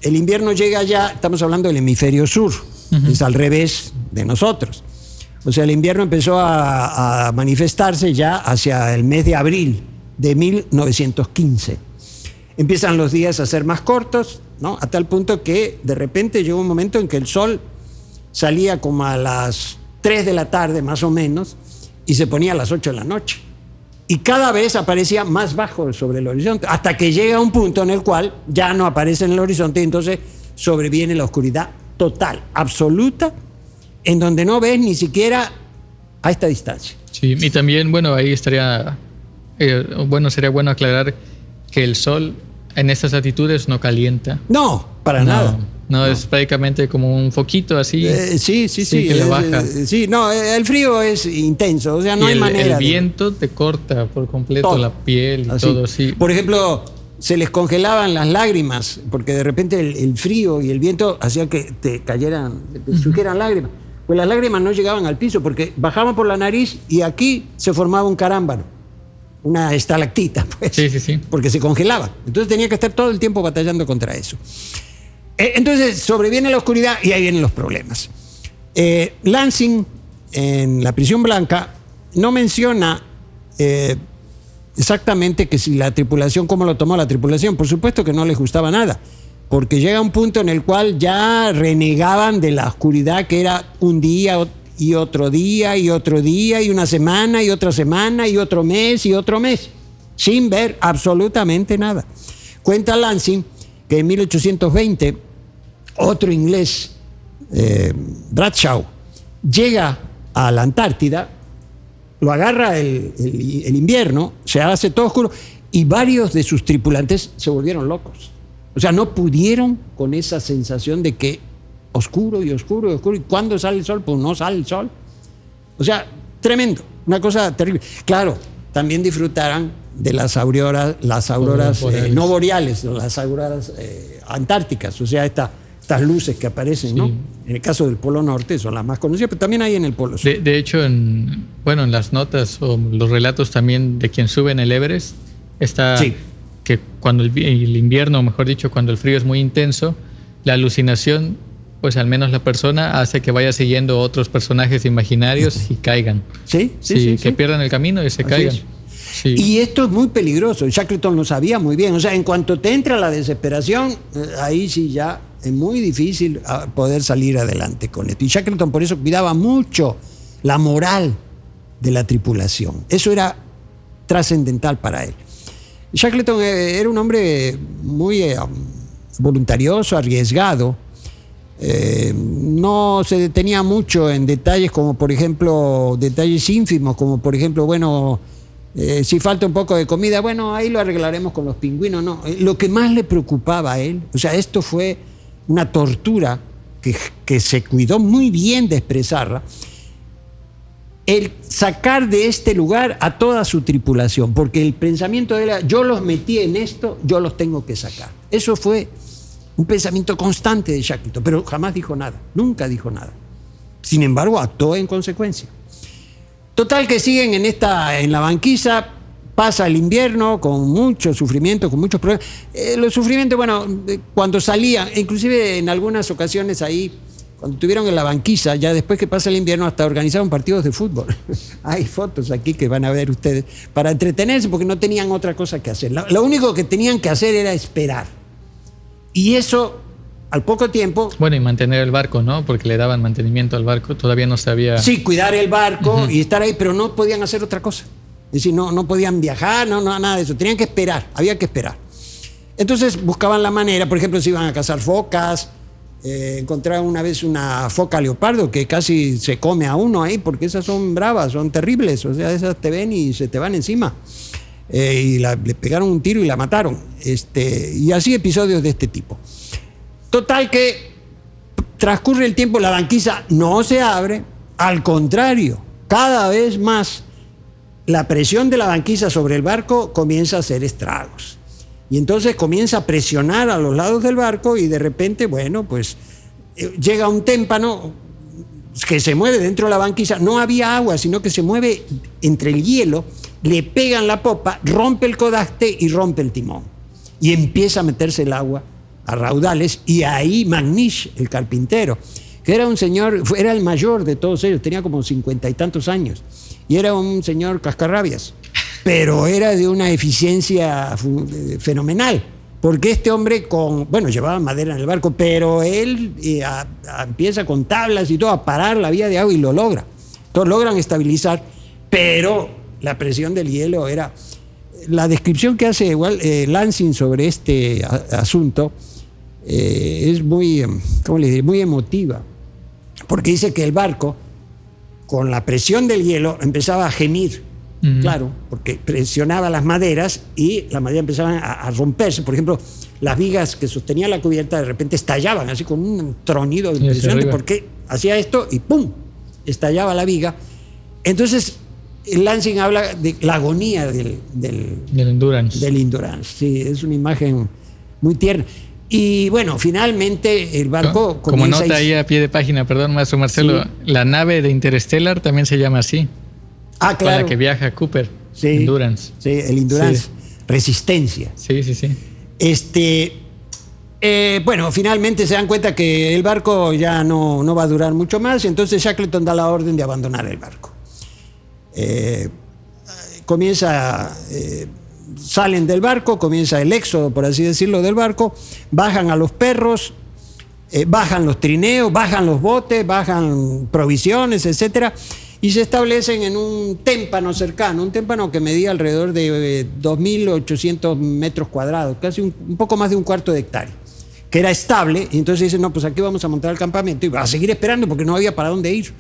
El invierno llega ya, estamos hablando del hemisferio sur, es al revés de nosotros. O sea, el invierno empezó a manifestarse ya hacia el mes de abril de 1915. Empiezan los días a ser más cortos, ¿no? A tal punto que de repente llegó un momento en que el sol salía como a las 3 de la tarde más o menos y se ponía a las 8 de la noche. Y cada vez aparecía más bajo sobre el horizonte, hasta que llega un punto en el cual ya no aparece en el horizonte y entonces sobreviene la oscuridad total, absoluta, en donde no ves ni siquiera a esta distancia. Sí, y también, bueno, ahí estaría, sería bueno aclarar que el sol en estas latitudes no calienta. No, para nada. No, es prácticamente como un foquito así. Sí. Que le baja. Sí, no, el frío es intenso, o sea, no hay manera. El viento te corta por completo todo, la piel y así. Todo así. Por ejemplo, se les congelaban las lágrimas, porque de repente el frío y el viento hacía que te cayeran, te surgieran lágrimas. Pues las lágrimas no llegaban al piso, porque bajaban por la nariz y aquí se formaba un carámbano, una estalactita, pues. Sí. Porque se congelaban. Entonces tenía que estar todo el tiempo batallando contra eso. Entonces sobreviene la oscuridad y ahí vienen los problemas. Lansing, en la prisión blanca, no menciona exactamente que si la tripulación, cómo lo tomó la tripulación. Por supuesto que no les gustaba nada, porque llega un punto en el cual ya renegaban de la oscuridad, que era un día y otro día y otro día y una semana y otra semana y otro mes, sin ver absolutamente nada. Cuenta Lansing que en 1820 otro inglés, Bradshaw, llega a la Antártida, lo agarra el invierno, se hace todo oscuro y varios de sus tripulantes se volvieron locos. O sea, no pudieron con esa sensación de que oscuro y oscuro y oscuro, y cuando sale el sol, pues no sale el sol. O sea, tremendo, una cosa terrible. Claro, también disfrutarán de las auroras no boreales, las auroras antárticas, o sea, estas luces que aparecen, sí, ¿no? En el caso del Polo Norte son las más conocidas, pero también hay en el Polo Sur. De hecho, en las notas o los relatos también de quien sube en el Everest, está que cuando el invierno, mejor dicho, cuando el frío es muy intenso, la alucinación pues al menos la persona hace que vaya siguiendo otros personajes imaginarios y caigan. Sí, que pierdan el camino y se Así caigan. es. Sí. Y esto es muy peligroso. Shackleton lo sabía muy bien. O sea, en cuanto te entra la desesperación, ahí sí ya es muy difícil poder salir adelante con esto. Y Shackleton por eso cuidaba mucho la moral de la tripulación. Eso era trascendental para él. Shackleton era un hombre muy voluntarioso, arriesgado. No se detenía mucho en detalles como, por ejemplo, detalles ínfimos, como por ejemplo, bueno, si falta un poco de comida, bueno, ahí lo arreglaremos con los pingüinos. No, lo que más le preocupaba a él, o sea, esto fue una tortura que se cuidó muy bien de expresarla, el sacar de este lugar a toda su tripulación, porque el pensamiento era, yo los metí en esto, yo los tengo que sacar. Eso fue un pensamiento constante de Shackleton, pero jamás dijo nada, nunca dijo nada. Sin embargo, actuó en consecuencia. Total que siguen en la banquisa, pasa el invierno con mucho sufrimiento, con muchos problemas. Los sufrimientos, bueno, cuando salían, inclusive en algunas ocasiones ahí, cuando estuvieron en la banquisa, ya después que pasa el invierno, hasta organizaron partidos de fútbol. Hay fotos aquí que van a ver ustedes, para entretenerse, porque no tenían otra cosa que hacer. Lo único que tenían que hacer era esperar. Y eso, al poco tiempo... Bueno, y mantener el barco, ¿no? Porque le daban mantenimiento al barco, todavía no sabía... Sí, cuidar el barco y estar ahí, pero no podían hacer otra cosa. Es decir, no podían viajar, nada de eso. Tenían que esperar, había que esperar. Entonces buscaban la manera, por ejemplo, se iban a cazar focas, encontraron una vez una foca leopardo que casi se come a uno ahí, porque esas son bravas, son terribles, o sea, esas te ven y se te van encima. Le pegaron un tiro y la mataron. Y así episodios de este tipo. Total que transcurre el tiempo, la banquisa no se abre, al contrario, cada vez más la presión de la banquisa sobre el barco comienza a hacer estragos. Y entonces comienza a presionar a los lados del barco y de repente, bueno, pues llega un témpano que se mueve dentro de la banquisa. No había agua, sino que se mueve entre el hielo, le pegan la popa, rompe el codaste y rompe el timón. Y empieza a meterse el agua a raudales, y ahí Macnish, el carpintero, que era un señor, era el mayor de todos ellos, tenía como 50 y tantos años, y era un señor cascarrabias, pero era de una eficiencia fenomenal, porque este hombre llevaba madera en el barco, pero él empieza con tablas y todo a parar la vía de agua y lo logra. Todos logran estabilizar, pero la presión del hielo era... La descripción que hace Lansing sobre este asunto es muy, ¿cómo le diré? Muy emotiva, porque dice que el barco, con la presión del hielo, empezaba a gemir. Claro, porque presionaba las maderas y las maderas empezaban a romperse. Por ejemplo, las vigas que sostenían la cubierta de repente estallaban, así con un tronido impresionante, porque hacía esto y ¡pum!, estallaba la viga. Entonces, Lansing habla de la agonía del Endurance. Del Endurance, sí, es una imagen muy tierna. Y bueno, finalmente el barco... Como nota ahí a pie de página, perdón, maestro Marcelo, sí. La nave de Interstellar también se llama así. Ah, claro. Con la que viaja Cooper, sí, Endurance. Sí, el Endurance, sí. Resistencia. Sí. Bueno, finalmente se dan cuenta que el barco ya no va a durar mucho más, y entonces Shackleton da la orden de abandonar el barco. Salen del barco, comienza el éxodo, por así decirlo, del barco, bajan a los perros, bajan los trineos, bajan los botes, bajan provisiones, etcétera, y se establecen en un témpano cercano, un témpano que medía alrededor de 2.800 metros cuadrados, casi un poco más de un cuarto de hectárea, que era estable, y entonces dicen, no, pues aquí vamos a montar el campamento y va a seguir esperando porque no había para dónde ir.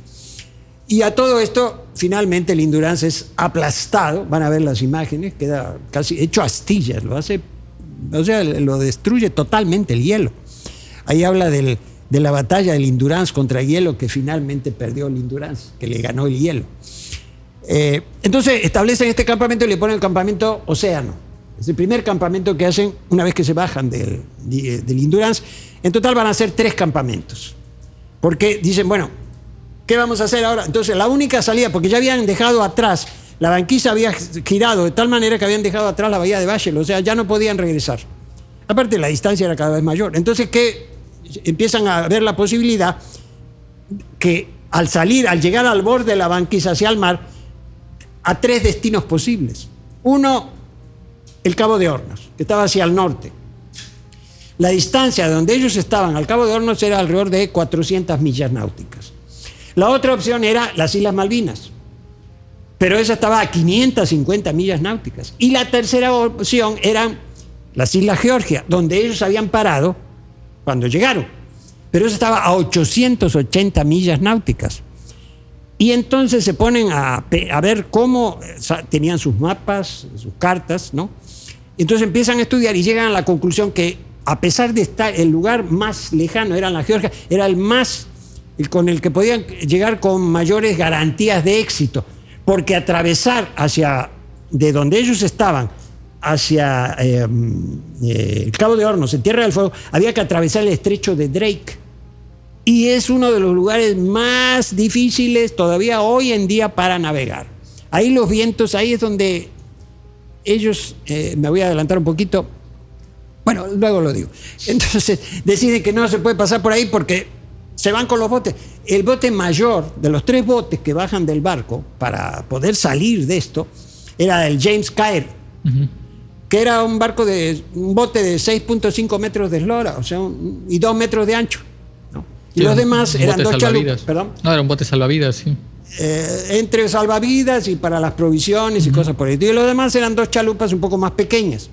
Y a todo esto, finalmente el Endurance es aplastado, van a ver las imágenes, queda casi hecho astillas, lo destruye totalmente el hielo. Ahí habla de la batalla del Endurance contra el hielo, que finalmente perdió el Endurance, que le ganó el hielo. Entonces establecen este campamento y le ponen el campamento Océano. Es el primer campamento que hacen una vez que se bajan del Endurance. En total van a ser 3 campamentos, porque dicen, bueno, ¿qué vamos a hacer ahora? Entonces la única salida, porque ya habían dejado atrás, la banquisa había girado de tal manera que habían dejado atrás la bahía de Bachel, o sea, ya no podían regresar. Aparte, la distancia era cada vez mayor. Entonces, empiezan a ver la posibilidad que al llegar al borde de la banquisa hacia el mar, a 3 destinos posibles. Uno, el Cabo de Hornos, que estaba hacia el norte. La distancia de donde ellos estaban al Cabo de Hornos era alrededor de 400 millas náuticas. La otra opción era las Islas Malvinas, pero esa estaba a 550 millas náuticas. Y la tercera opción eran las Islas Georgia, donde ellos habían parado cuando llegaron, pero eso estaba a 880 millas náuticas. Y entonces se ponen a ver cómo tenían sus mapas, sus cartas, ¿no? Entonces empiezan a estudiar y llegan a la conclusión que, a pesar de estar el lugar más lejano, era la Georgia, era el con el que podían llegar con mayores garantías de éxito, porque atravesar de donde ellos estaban hacia el Cabo de Hornos, en Tierra del Fuego, había que atravesar el estrecho de Drake, y es uno de los lugares más difíciles todavía hoy en día para navegar. Ahí los vientos, ahí es donde ellos, me voy a adelantar un poquito, bueno, luego lo digo. Entonces deciden que no se puede pasar por ahí porque se van con los botes. El bote mayor de los 3 botes que bajan del barco para poder salir de esto era el James Caird, que era un bote de 6.5 metros de eslora, o sea, y 2 metros de ancho, ¿no? Y los demás eran 2 chalupas. ¿Perdón? No, era un bote salvavidas, sí. Entre salvavidas y para las provisiones y cosas por el estilo. Y los demás eran 2 chalupas un poco más pequeñas.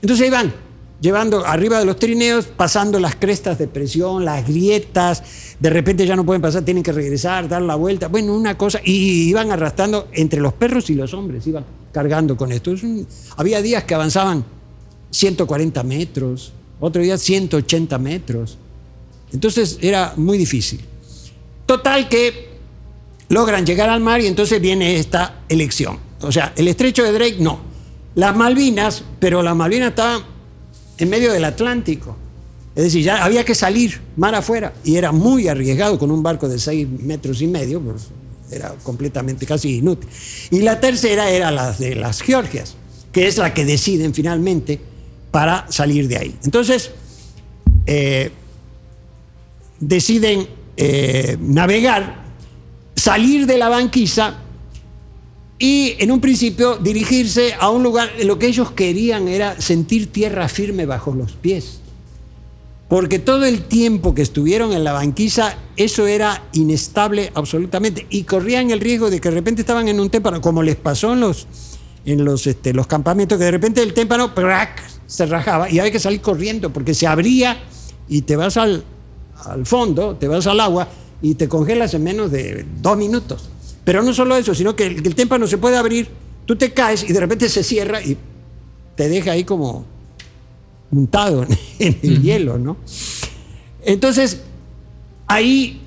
Entonces ahí van, llevando arriba de los trineos, pasando las crestas de presión, las grietas, de repente ya no pueden pasar, tienen que regresar, dar la vuelta, bueno, una cosa, y iban arrastrando entre los perros y los hombres, iban cargando con esto. Había días que avanzaban 140 metros, otro día 180 metros, entonces era muy difícil. Total que logran llegar al mar y entonces viene esta elección. O sea, el estrecho de Drake no, las Malvinas, pero las Malvinas estaban en medio del Atlántico. Es decir, ya había que salir mar afuera y era muy arriesgado con un barco de 6,5 metros, pues era completamente casi inútil. Y la tercera era la de las Georgias, que es la que deciden finalmente para salir de ahí. Entonces, deciden navegar, salir de la banquisa y en un principio dirigirse a un lugar. Lo que ellos querían era sentir tierra firme bajo los pies, porque todo el tiempo que estuvieron en la banquisa eso era inestable absolutamente y corrían el riesgo de que de repente estaban en un témpano, como les pasó en los campamentos, que de repente el témpano ¡prac!, se rajaba y había que salir corriendo porque se abría y te vas al fondo, te vas al agua y te congelas en menos de 2 minutos. Pero no solo eso, sino que el témpano se puede abrir, tú te caes y de repente se cierra y te deja ahí como untado en el hielo, ¿no? Entonces, ahí,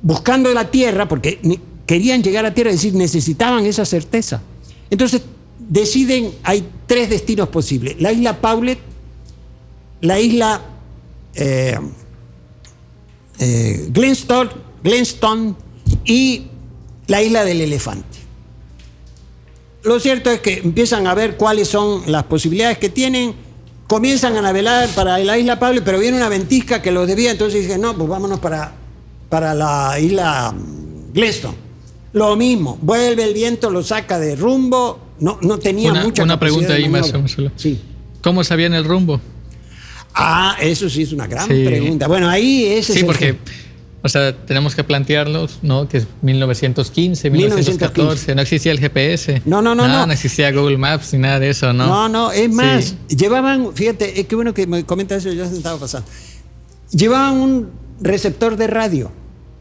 buscando la tierra, porque querían llegar a tierra, es decir, necesitaban esa certeza. Entonces, deciden, hay 3 destinos posibles: la isla Paulet, la isla Glenstone y la isla del Elefante. Lo cierto es que empiezan a ver cuáles son las posibilidades que tienen, comienzan a navegar para la isla Paulet, pero viene una ventisca que los desvía, entonces dicen, no, pues vámonos para la isla Glenstone. Lo mismo, vuelve el viento, lo saca de rumbo, no tenía mucha una pregunta ahí más. Sí. ¿Cómo sabían el rumbo? Eso sí es una gran pregunta. Bueno, ahí ese sí, porque o sea, tenemos que plantearlos, ¿no? Que es 1915, 1914, no existía el GPS. No existía Google Maps ni nada de eso, ¿no? No, es más, llevaban, fíjate, qué bueno que me comentas eso, ya se estaba pasando. Llevaban un receptor de radio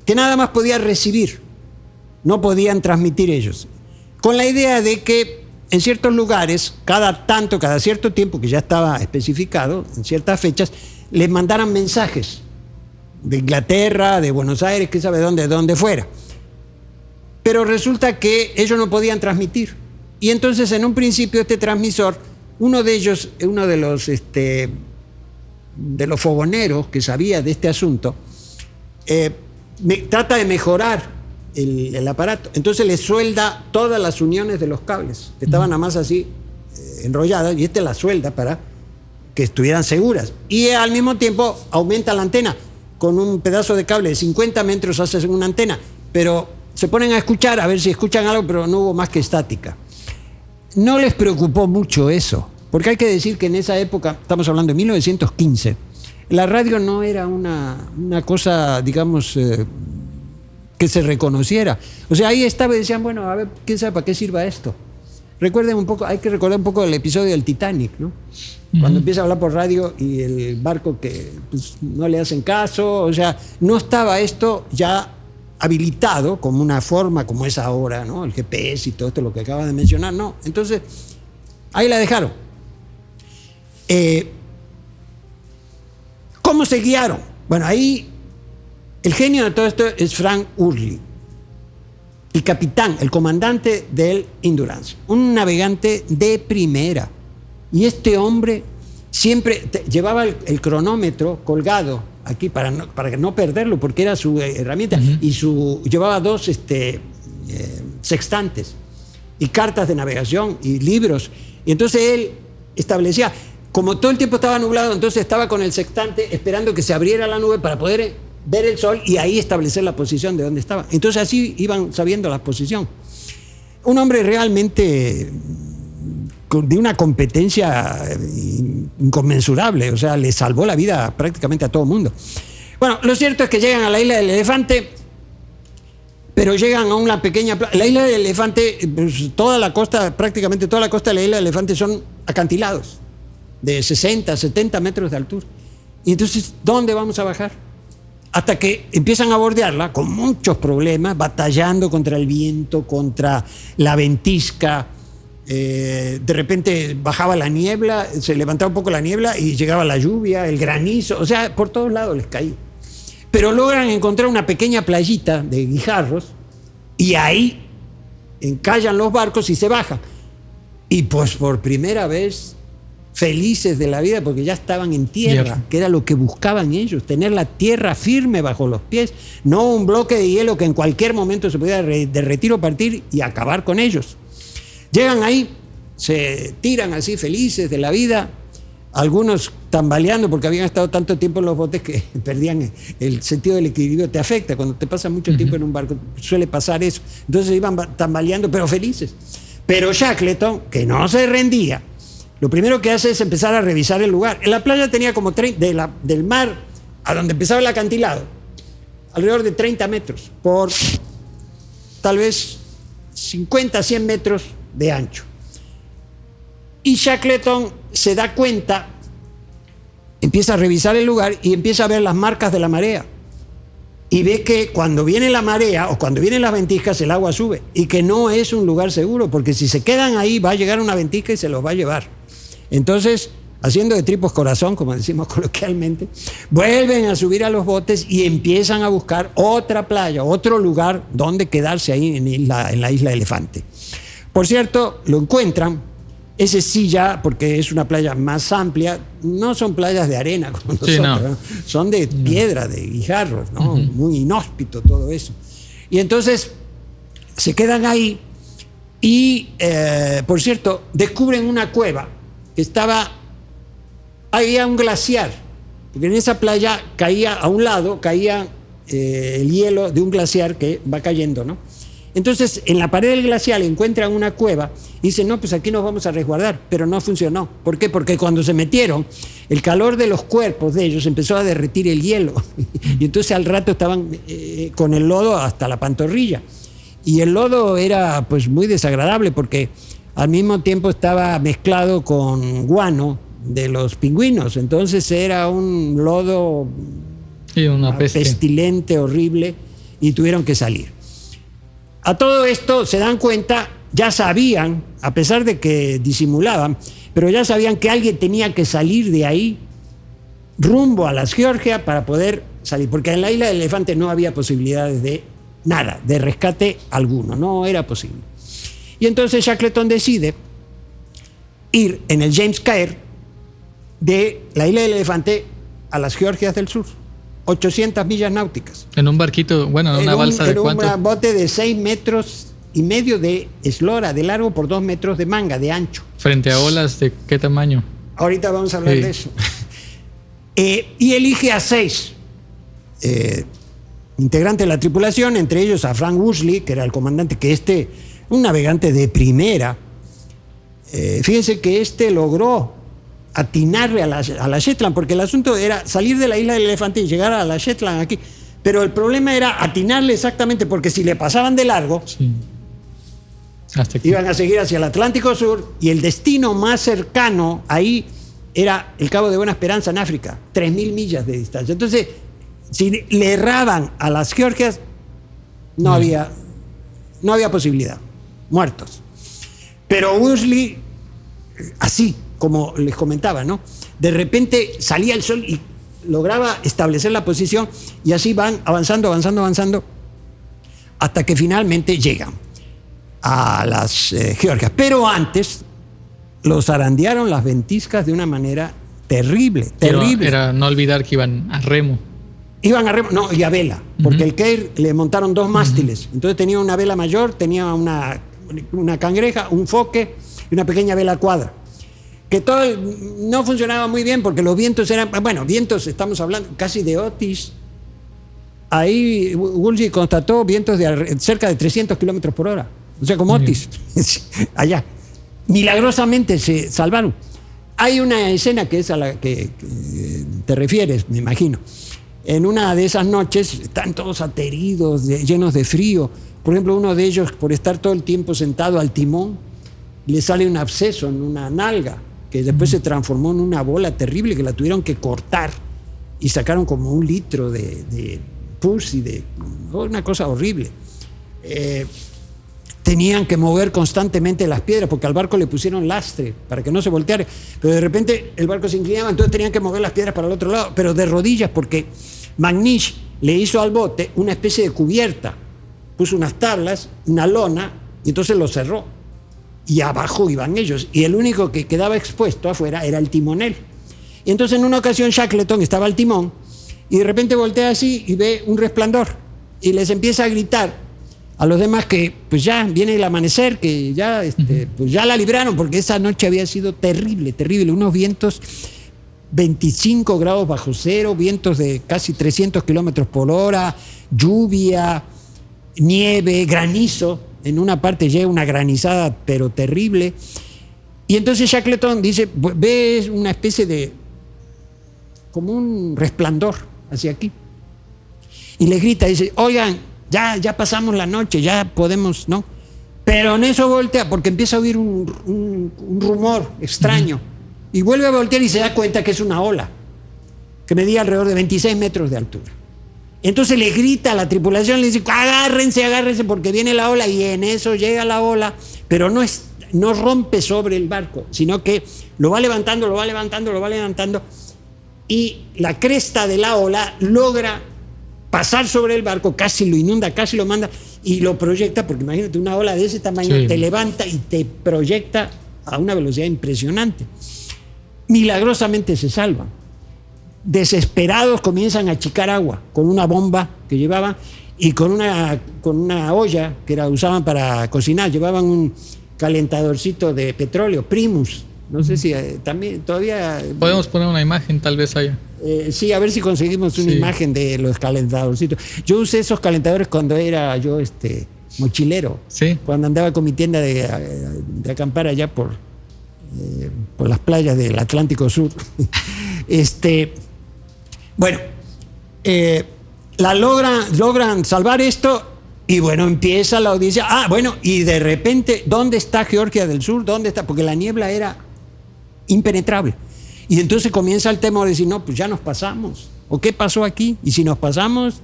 que nada más podía recibir, no podían transmitir ellos, con la idea de que en ciertos lugares, cada cierto tiempo, que ya estaba especificado, en ciertas fechas, les mandaran mensajes de Inglaterra, de Buenos Aires, qué sabe dónde fuera. Pero resulta que ellos no podían transmitir. Y entonces, en un principio, este transmisor, uno de ellos, uno de los fogoneros que sabía de este asunto, trata de mejorar el aparato. Entonces le suelda todas las uniones de los cables, que estaban nada más así enrolladas, y la suelda para que estuvieran seguras. Y al mismo tiempo aumenta la antena. Con un pedazo de cable de 50 metros haces una antena. Pero se ponen a escuchar, a ver si escuchan algo, pero no hubo más que estática. No les preocupó mucho eso, porque hay que decir que en esa época, estamos hablando de 1915, la radio no era una cosa, digamos, que se reconociera. O sea, ahí estaba y decían, bueno, a ver, ¿quién sabe para qué sirva esto? Recuerden un poco, hay que recordar un poco el episodio del Titanic, ¿no? Cuando empieza a hablar por radio y el barco que pues, no le hacen caso, o sea, no estaba esto ya habilitado como una forma como es ahora, ¿no? El GPS y todo esto, lo que acabas de mencionar, no. Entonces, ahí la dejaron. ¿Cómo se guiaron? Bueno, ahí el genio de todo esto es Frank Hurley, el capitán, el comandante del Endurance, un navegante de primera. Y este hombre siempre llevaba el cronómetro colgado aquí para no perderlo, porque era su herramienta. Y llevaba 2 sextantes y cartas de navegación y libros. Y entonces él establecía, como todo el tiempo estaba nublado, entonces estaba con el sextante esperando que se abriera la nube para poder ver el sol y ahí establecer la posición de donde estaba. Entonces así iban sabiendo la posición. Un hombre realmente de una competencia inconmensurable, o sea, le salvó la vida prácticamente a todo el mundo. Bueno, lo cierto es que llegan a la isla del Elefante, pero llegan a una pequeña... La isla del Elefante, pues, prácticamente toda la costa de la isla del Elefante son acantilados de 60, 70 metros de altura. Y entonces, ¿dónde vamos a bajar? Hasta que empiezan a bordearla con muchos problemas, batallando contra el viento, contra la ventisca. De repente bajaba la niebla, se levantaba un poco la niebla y llegaba la lluvia, el granizo, o sea, por todos lados les caía. Pero logran encontrar una pequeña playita de guijarros y ahí encallan los barcos y se bajan. Y pues por primera vez felices de la vida porque ya estaban en tierra, que era lo que buscaban ellos, tener la tierra firme bajo los pies, no un bloque de hielo que en cualquier momento se podía derretir o partir y acabar con ellos. Llegan ahí, se tiran así felices de la vida, algunos tambaleando porque habían estado tanto tiempo en los botes que perdían el sentido del equilibrio. Te afecta cuando te pasas mucho tiempo en un barco, suele pasar eso. Entonces iban tambaleando pero felices. Pero Shackleton, que no se rendía, lo primero que hace es empezar a revisar el lugar. En la playa tenía como del mar a donde empezaba el acantilado, alrededor de 30 metros por tal vez 50, 100 metros de ancho. Y Shackleton se da cuenta, empieza a revisar el lugar y empieza a ver las marcas de la marea. Y ve que cuando viene la marea o cuando vienen las ventiscas el agua sube y que no es un lugar seguro, porque si se quedan ahí va a llegar una ventisca y se los va a llevar. Entonces, haciendo de tripos corazón, como decimos coloquialmente, vuelven a subir a los botes y empiezan a buscar otra playa, otro lugar donde quedarse ahí en la isla Elefante. Por cierto, lo encuentran, ese sí ya, porque es una playa más amplia, no son playas de arena como nosotros, sí, no. Son de piedra, de guijarros, ¿no? Muy inhóspito todo eso. Y entonces se quedan ahí y, por cierto, descubren una cueva que había un glaciar, porque en esa playa caía, a un lado caía el hielo de un glaciar que va cayendo, ¿no? Entonces, en la pared del glaciar encuentran una cueva y dicen, no, pues aquí nos vamos a resguardar, pero no funcionó. ¿Por qué? Porque cuando se metieron, el calor de los cuerpos de ellos empezó a derretir el hielo y entonces al rato estaban con el lodo hasta la pantorrilla. Y el lodo era pues muy desagradable porque al mismo tiempo estaba mezclado con guano de los pingüinos, entonces era un lodo pestilente, horrible, y tuvieron que salir. A todo esto se dan cuenta, ya sabían, a pesar de que disimulaban, pero ya sabían que alguien tenía que salir de ahí rumbo a las Georgias para poder salir, porque en la isla del Elefante no había posibilidades de nada, de rescate alguno, no era posible. Y entonces Shackleton decide ir en el James Caird de la isla del Elefante a las Georgias del Sur. 800 millas náuticas. En un barquito, bueno, en una balsa de ¿cuánto? En un bote de 6 metros y medio de eslora de largo por 2 metros de manga de ancho. ¿Frente a olas de qué tamaño? Ahorita vamos a hablar de eso. Y elige a 6 integrantes de la tripulación, entre ellos a Frank Worsley, que era el comandante, que un navegante de primera. Fíjense que logró atinarle a la Shetland, porque el asunto era salir de la isla del Elefante y llegar a la Shetland aquí. Pero el problema era atinarle exactamente, porque si le pasaban de largo, iban a seguir hacia el Atlántico Sur, y el destino más cercano ahí era el Cabo de Buena Esperanza en África, 3.000 millas de distancia. Entonces, si le erraban a las Georgias, no había posibilidad, muertos. Pero Worsley, así como les comentaba, ¿no? De repente salía el sol y lograba establecer la posición, y así van avanzando, hasta que finalmente llegan a las Georgias. Pero antes los zarandearon las ventiscas de una manera terrible. Era no olvidar que iban a remo. Iban a remo, no, y a vela, porque el Keir le montaron 2 mástiles. Entonces tenía una vela mayor, tenía una cangreja, un foque y una pequeña vela cuadra. Que todo no funcionaba muy bien porque los vientos eran, vientos, estamos hablando casi de Otis. Ahí Woolsey constató vientos de cerca de 300 kilómetros por hora. O sea, como Otis, allá. Milagrosamente se salvaron. Hay una escena que es a la que te refieres, me imagino. En una de esas noches están todos ateridos, llenos de frío. Por ejemplo, uno de ellos, por estar todo el tiempo sentado al timón, le sale un absceso en una nalga, que después se transformó en una bola terrible que la tuvieron que cortar y sacaron como 1 litro de pus y una cosa horrible. Tenían que mover constantemente las piedras porque al barco le pusieron lastre para que no se volteara, pero de repente el barco se inclinaba, entonces tenían que mover las piedras para el otro lado, pero de rodillas, porque McNish le hizo al bote una especie de cubierta, puso unas tablas, una lona, y entonces lo cerró, y abajo iban ellos, y el único que quedaba expuesto afuera era el timonel. Y entonces en una ocasión Shackleton estaba al timón y de repente voltea así y ve un resplandor y les empieza a gritar a los demás que pues ya viene el amanecer, que ya, pues ya la libraron, porque esa noche había sido terrible, unos vientos 25 grados bajo cero, vientos de casi 300 kilómetros por hora, lluvia, nieve, granizo. En una parte llega una granizada pero terrible. Y entonces Shackleton dice, ve una especie de, como un resplandor hacia aquí. Y le grita, dice, oigan, ya pasamos la noche, ya podemos, ¿no? Pero en eso voltea, porque empieza a oír un rumor extraño. Y vuelve a voltear y se da cuenta que es una ola, que medía alrededor de 26 metros de altura. Entonces le grita a la tripulación, le dice, agárrense, porque viene la ola. Y en eso llega la ola, pero no rompe sobre el barco, sino que lo va levantando. Y la cresta de la ola logra pasar sobre el barco, casi lo inunda, casi lo manda y lo proyecta, porque imagínate, una ola de ese tamaño te levanta y te proyecta a una velocidad impresionante. Milagrosamente se salvan. Desesperados comienzan a achicar agua con una bomba que llevaban y con una olla que usaban para cocinar. Llevaban un calentadorcito de petróleo, Primus. No sé si también todavía... Podemos poner una imagen tal vez allá. Sí, a ver si conseguimos una imagen de los calentadorcitos. Yo usé esos calentadores cuando era yo mochilero. Sí. Cuando andaba con mi tienda de acampar allá por las playas del Atlántico Sur. Bueno, logran salvar esto y bueno, empieza la audiencia. Y de repente, ¿dónde está Georgia del Sur? ¿Dónde está? Porque la niebla era impenetrable. Y entonces comienza el temor de decir, no, pues ya nos pasamos. ¿O qué pasó aquí? Y si nos pasamos,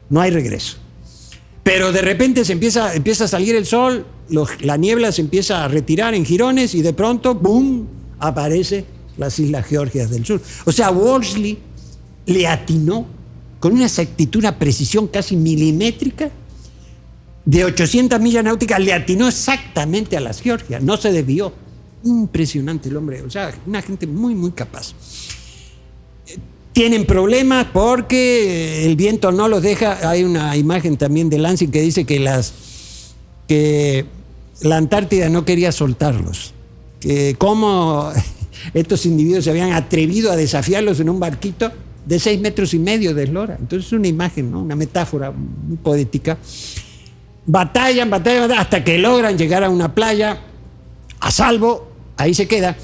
no hay regreso. Pero de repente empieza a salir el sol, la niebla se empieza a retirar en jirones y de pronto, ¡boom!, aparece las Islas Georgias del Sur. O sea, Worsley le atinó con una exactitud, una precisión casi milimétrica, de 800 millas náuticas, le atinó exactamente a las Georgias, no se desvió. Impresionante el hombre, o sea, una gente muy, muy capaz. Tienen problemas porque el viento no los deja. Hay una imagen también de Lansing que dice que la Antártida no quería soltarlos. Que cómo estos individuos se habían atrevido a desafiarlos en un barquito de 6,5 metros de eslora. Entonces es una imagen, ¿no? Una metáfora muy poética. Batallan hasta que logran llegar a una playa a salvo, ahí se queda.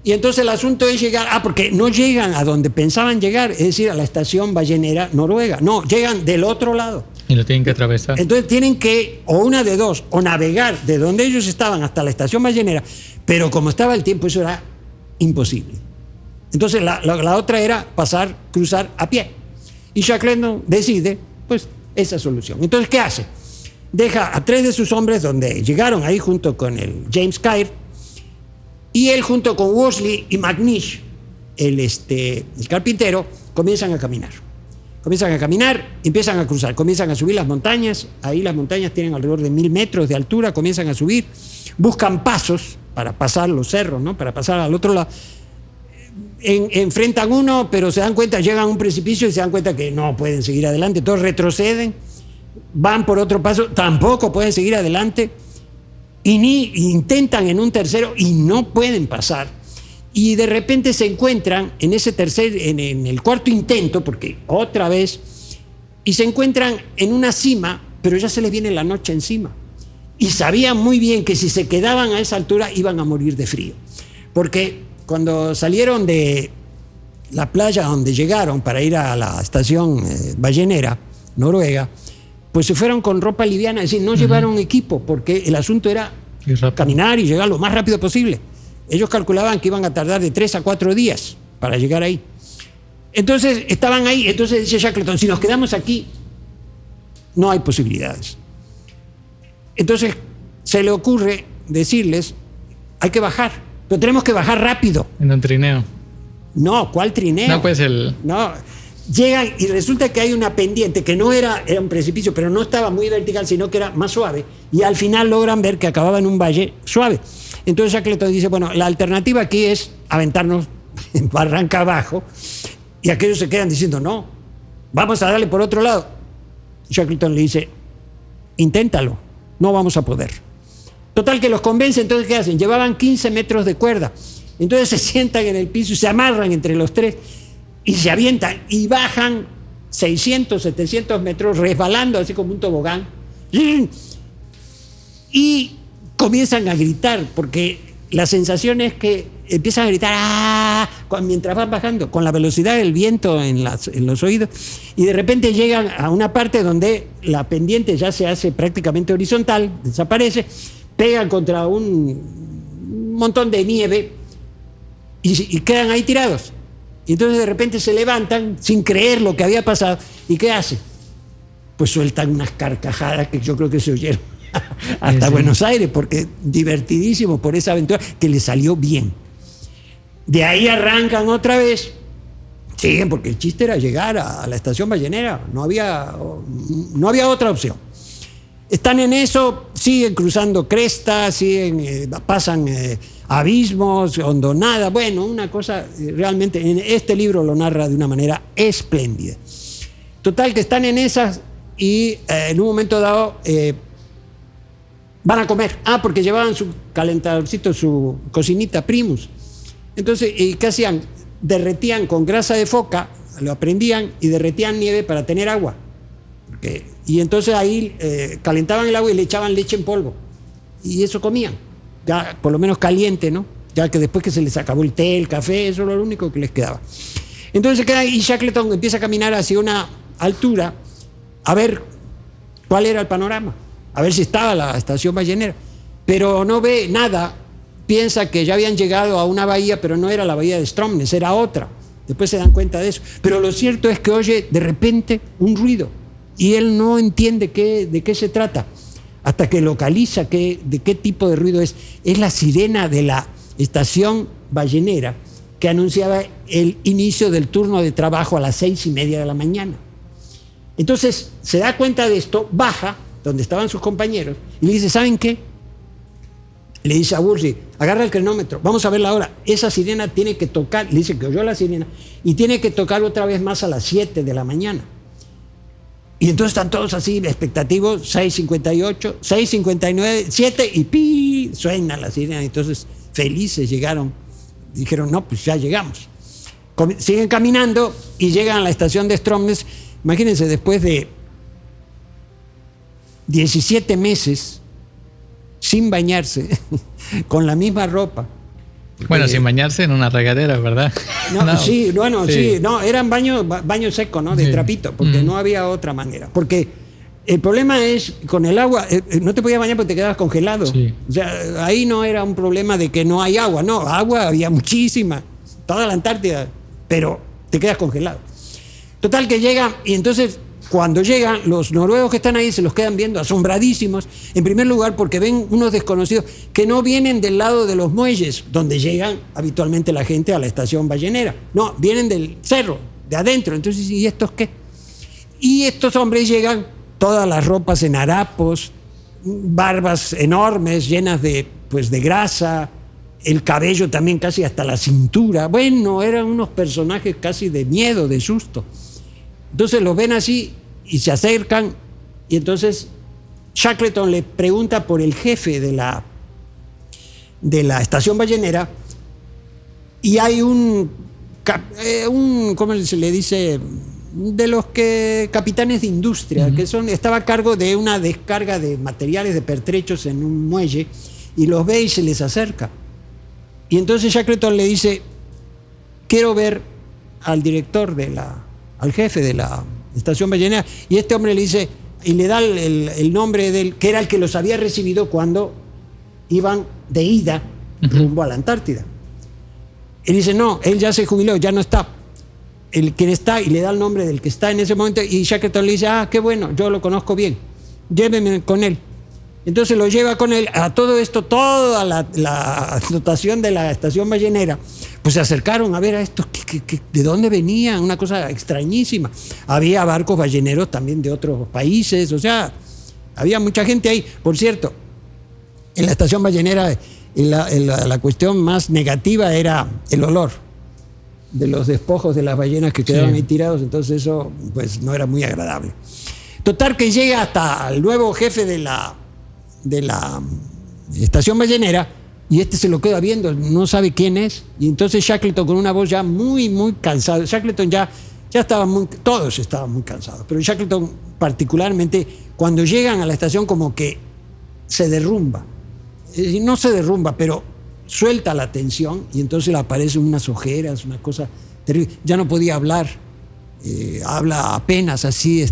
Y entonces el asunto es llegar, porque no llegan a donde pensaban llegar, es decir, a la estación ballenera noruega. No, llegan del otro lado. Y lo tienen que atravesar. Entonces tienen que, o una de dos, o navegar de donde ellos estaban hasta la estación ballenera, pero como estaba el tiempo, eso era imposible. Entonces la otra era cruzar a pie. Y Shackleton decide, pues, esa solución. Entonces, ¿qué hace? Deja a 3 de sus hombres donde llegaron ahí junto con el James Caird, y él junto con Worsley y McNish, el carpintero, comienzan a caminar. Empiezan a cruzar, comienzan a subir las montañas. Ahí las montañas tienen alrededor de 1,000 metros de altura, comienzan a subir, buscan pasos para pasar los cerros, ¿no? Para pasar al otro lado. Enfrentan uno, pero se dan cuenta, llegan a un precipicio y se dan cuenta que no pueden seguir adelante, todos retroceden, van por otro paso, tampoco pueden seguir adelante, y ni intentan en un tercero y no pueden pasar. Y de repente se encuentran en el cuarto intento, porque otra vez, y se encuentran en una cima, pero ya se les viene la noche encima. Y sabían muy bien que si se quedaban a esa altura iban a morir de frío. Porque cuando salieron de la playa donde llegaron para ir a la estación ballenera noruega, pues se fueron con ropa liviana, es decir, no llevaron equipo, porque el asunto era caminar y llegar lo más rápido posible. Ellos calculaban que iban a tardar de 3 a 4 días para llegar ahí. Entonces estaban ahí, entonces dice Shackleton, si nos quedamos aquí, no hay posibilidades. Entonces se le ocurre decirles, hay que bajar, pero tenemos que bajar rápido. En un trineo. No, ¿cuál trineo? No, pues No, llegan y resulta que hay una pendiente que no era un precipicio, pero no estaba muy vertical, sino que era más suave, y al final logran ver que acababa en un valle suave. Entonces Shackleton dice, bueno, la alternativa aquí es aventarnos en barranca abajo, y aquellos se quedan diciendo, no, vamos a darle por otro lado. Shackleton le dice, inténtalo, no vamos a poder. Total que los convence. Entonces, ¿qué hacen? Llevaban 15 metros de cuerda, entonces se sientan en el piso y se amarran entre los 3 y se avientan y bajan 600, 700 metros resbalando así como un tobogán, y comienzan a gritar, porque la sensación es que empiezan a gritar mientras van bajando, con la velocidad del viento en los oídos, y de repente llegan a una parte donde la pendiente ya se hace prácticamente horizontal, desaparece, pegan contra un montón de nieve y quedan ahí tirados. Y entonces de repente se levantan sin creer lo que había pasado. ¿Y qué hacen? Pues sueltan unas carcajadas que yo creo que se oyeron hasta Buenos Aires, porque divertidísimo por esa aventura que les salió bien. De ahí arrancan otra vez, siguen, porque el chiste era llegar a la estación ballenera, no había otra opción. Están en eso, siguen cruzando crestas, pasan abismos, hondonada, bueno, una cosa realmente, en este libro lo narra de una manera espléndida. Total que están en esas y en un momento dado van a comer, porque llevaban su calentadorcito, su cocinita Primus. Entonces, ¿qué hacían? Derretían con grasa de foca, lo prendían y derretían nieve para tener agua. Y entonces ahí calentaban el agua y le echaban leche en polvo. Y eso comían, ya por lo menos caliente, ¿no? Ya que después que se les acabó el té, el café, eso era lo único que les quedaba. Entonces se queda y Shackleton empieza a caminar hacia una altura a ver cuál era el panorama, a ver si estaba la estación ballenera. Pero no ve nada, piensa que ya habían llegado a una bahía, pero no era la bahía de Stromness, era otra. Después se dan cuenta de eso. Pero lo cierto es que oye de repente un ruido y él no entiende de qué se trata, hasta que localiza de qué tipo de ruido es. Es la sirena de la estación ballenera que anunciaba el inicio del turno de trabajo a las 6:30 de la mañana. Entonces se da cuenta de esto, baja donde estaban sus compañeros y le dice, ¿saben qué? Le dice a Worsley, agarra el cronómetro, vamos a ver la hora. Esa sirena tiene que tocar, le dice que oyó la sirena, y tiene que tocar otra vez más a las 7 de la mañana. Y entonces están todos así, expectativos, 6:58, 6:59, 7 y ¡pi! Suena la sirena. Entonces, felices llegaron dijeron, no, pues ya llegamos. Siguen caminando y llegan a la estación de Stromness. Imagínense, después de 17 meses sin bañarse, con la misma ropa. Bueno, sin bañarse en una regadera, ¿verdad? No, sí, bueno, sí, no, eran baño seco, ¿no? De trapito, porque no había otra manera. Porque el problema es, con el agua, no te podías bañar porque te quedabas congelado. Sí. O sea, ahí no era un problema de que no hay agua, no, agua había muchísima, toda la Antártida, pero te quedas congelado. Total que llegan, y entonces cuando llegan, los noruegos que están ahí se los quedan viendo asombradísimos, en primer lugar porque ven unos desconocidos que no vienen del lado de los muelles, donde llegan habitualmente la gente a la estación ballenera, no, vienen del cerro, de adentro. Entonces, ¿y estos qué? Y estos hombres llegan, todas las ropas en harapos, barbas enormes, llenas de grasa, el cabello también casi hasta la cintura. Bueno, eran unos personajes casi de miedo, de susto. Entonces los ven así y se acercan, y entonces Shackleton le pregunta por el jefe de la estación ballenera, y hay un ¿cómo se le dice? De los capitanes de industria, que estaba a cargo de una descarga de materiales, de pertrechos en un muelle, y los ve y se les acerca. Y entonces Shackleton le dice, quiero ver al director al jefe de la estación ballenera, y este hombre le dice, y le da el nombre de él, que era el que los había recibido cuando iban de ida rumbo a la Antártida. Él dice, no, él ya se jubiló, ya no está. Quien está, y le da el nombre del que está en ese momento, y Shackleton le dice, qué bueno, yo lo conozco bien, lléveme con él. Entonces lo lleva con él. A todo esto, toda la dotación de la estación ballenera, pues se acercaron a ver a estos, ¿de dónde venían? Una cosa extrañísima. Había barcos balleneros también de otros países, o sea, había mucha gente ahí. Por cierto, en la estación ballenera la cuestión más negativa era el olor de los despojos de las ballenas que quedaban ahí tirados, entonces eso pues no era muy agradable. Total que llega hasta el nuevo jefe de la estación ballenera, y este se lo queda viendo, no sabe quién es, y entonces Shackleton, con una voz ya muy, muy cansado, Shackleton ya estaba todos estaban muy cansados, pero Shackleton particularmente, cuando llegan a la estación, como que se derrumba, no se derrumba, pero suelta la tensión, y entonces le aparecen unas ojeras, una cosa terrible, ya no podía hablar, habla apenas así,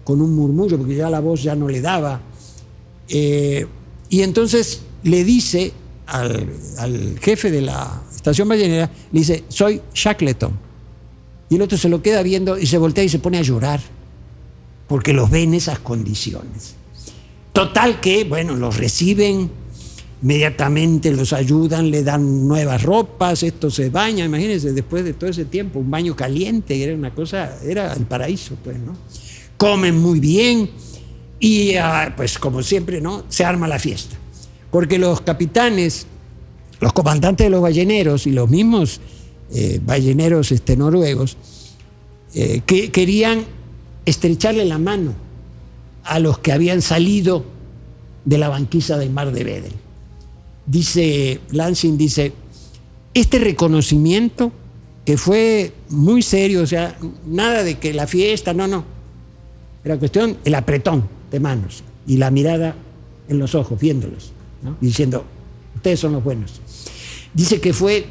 con un murmullo, porque ya la voz ya no le daba. Y entonces le dice al jefe de la estación ballenera, le dice, soy Shackleton. Y el otro se lo queda viendo y se voltea y se pone a llorar, porque los ve en esas condiciones. Total que, bueno, los reciben, inmediatamente los ayudan, le dan nuevas ropas, esto se baña, imagínense, después de todo ese tiempo, un baño caliente, era una cosa, era el paraíso, pues, ¿no? Comen muy bien. Y pues como siempre, ¿no? Se arma la fiesta. Porque los capitanes, los comandantes de los balleneros y los mismos balleneros noruegos que querían estrecharle la mano a los que habían salido de la banquisa del mar de Weddell. Dice Lansing, este reconocimiento, que fue muy serio, o sea, nada de que la fiesta, no. Era cuestión, el apretón de manos y la mirada en los ojos, viéndolos, ¿no? Diciendo, ustedes son los buenos. Dice que fue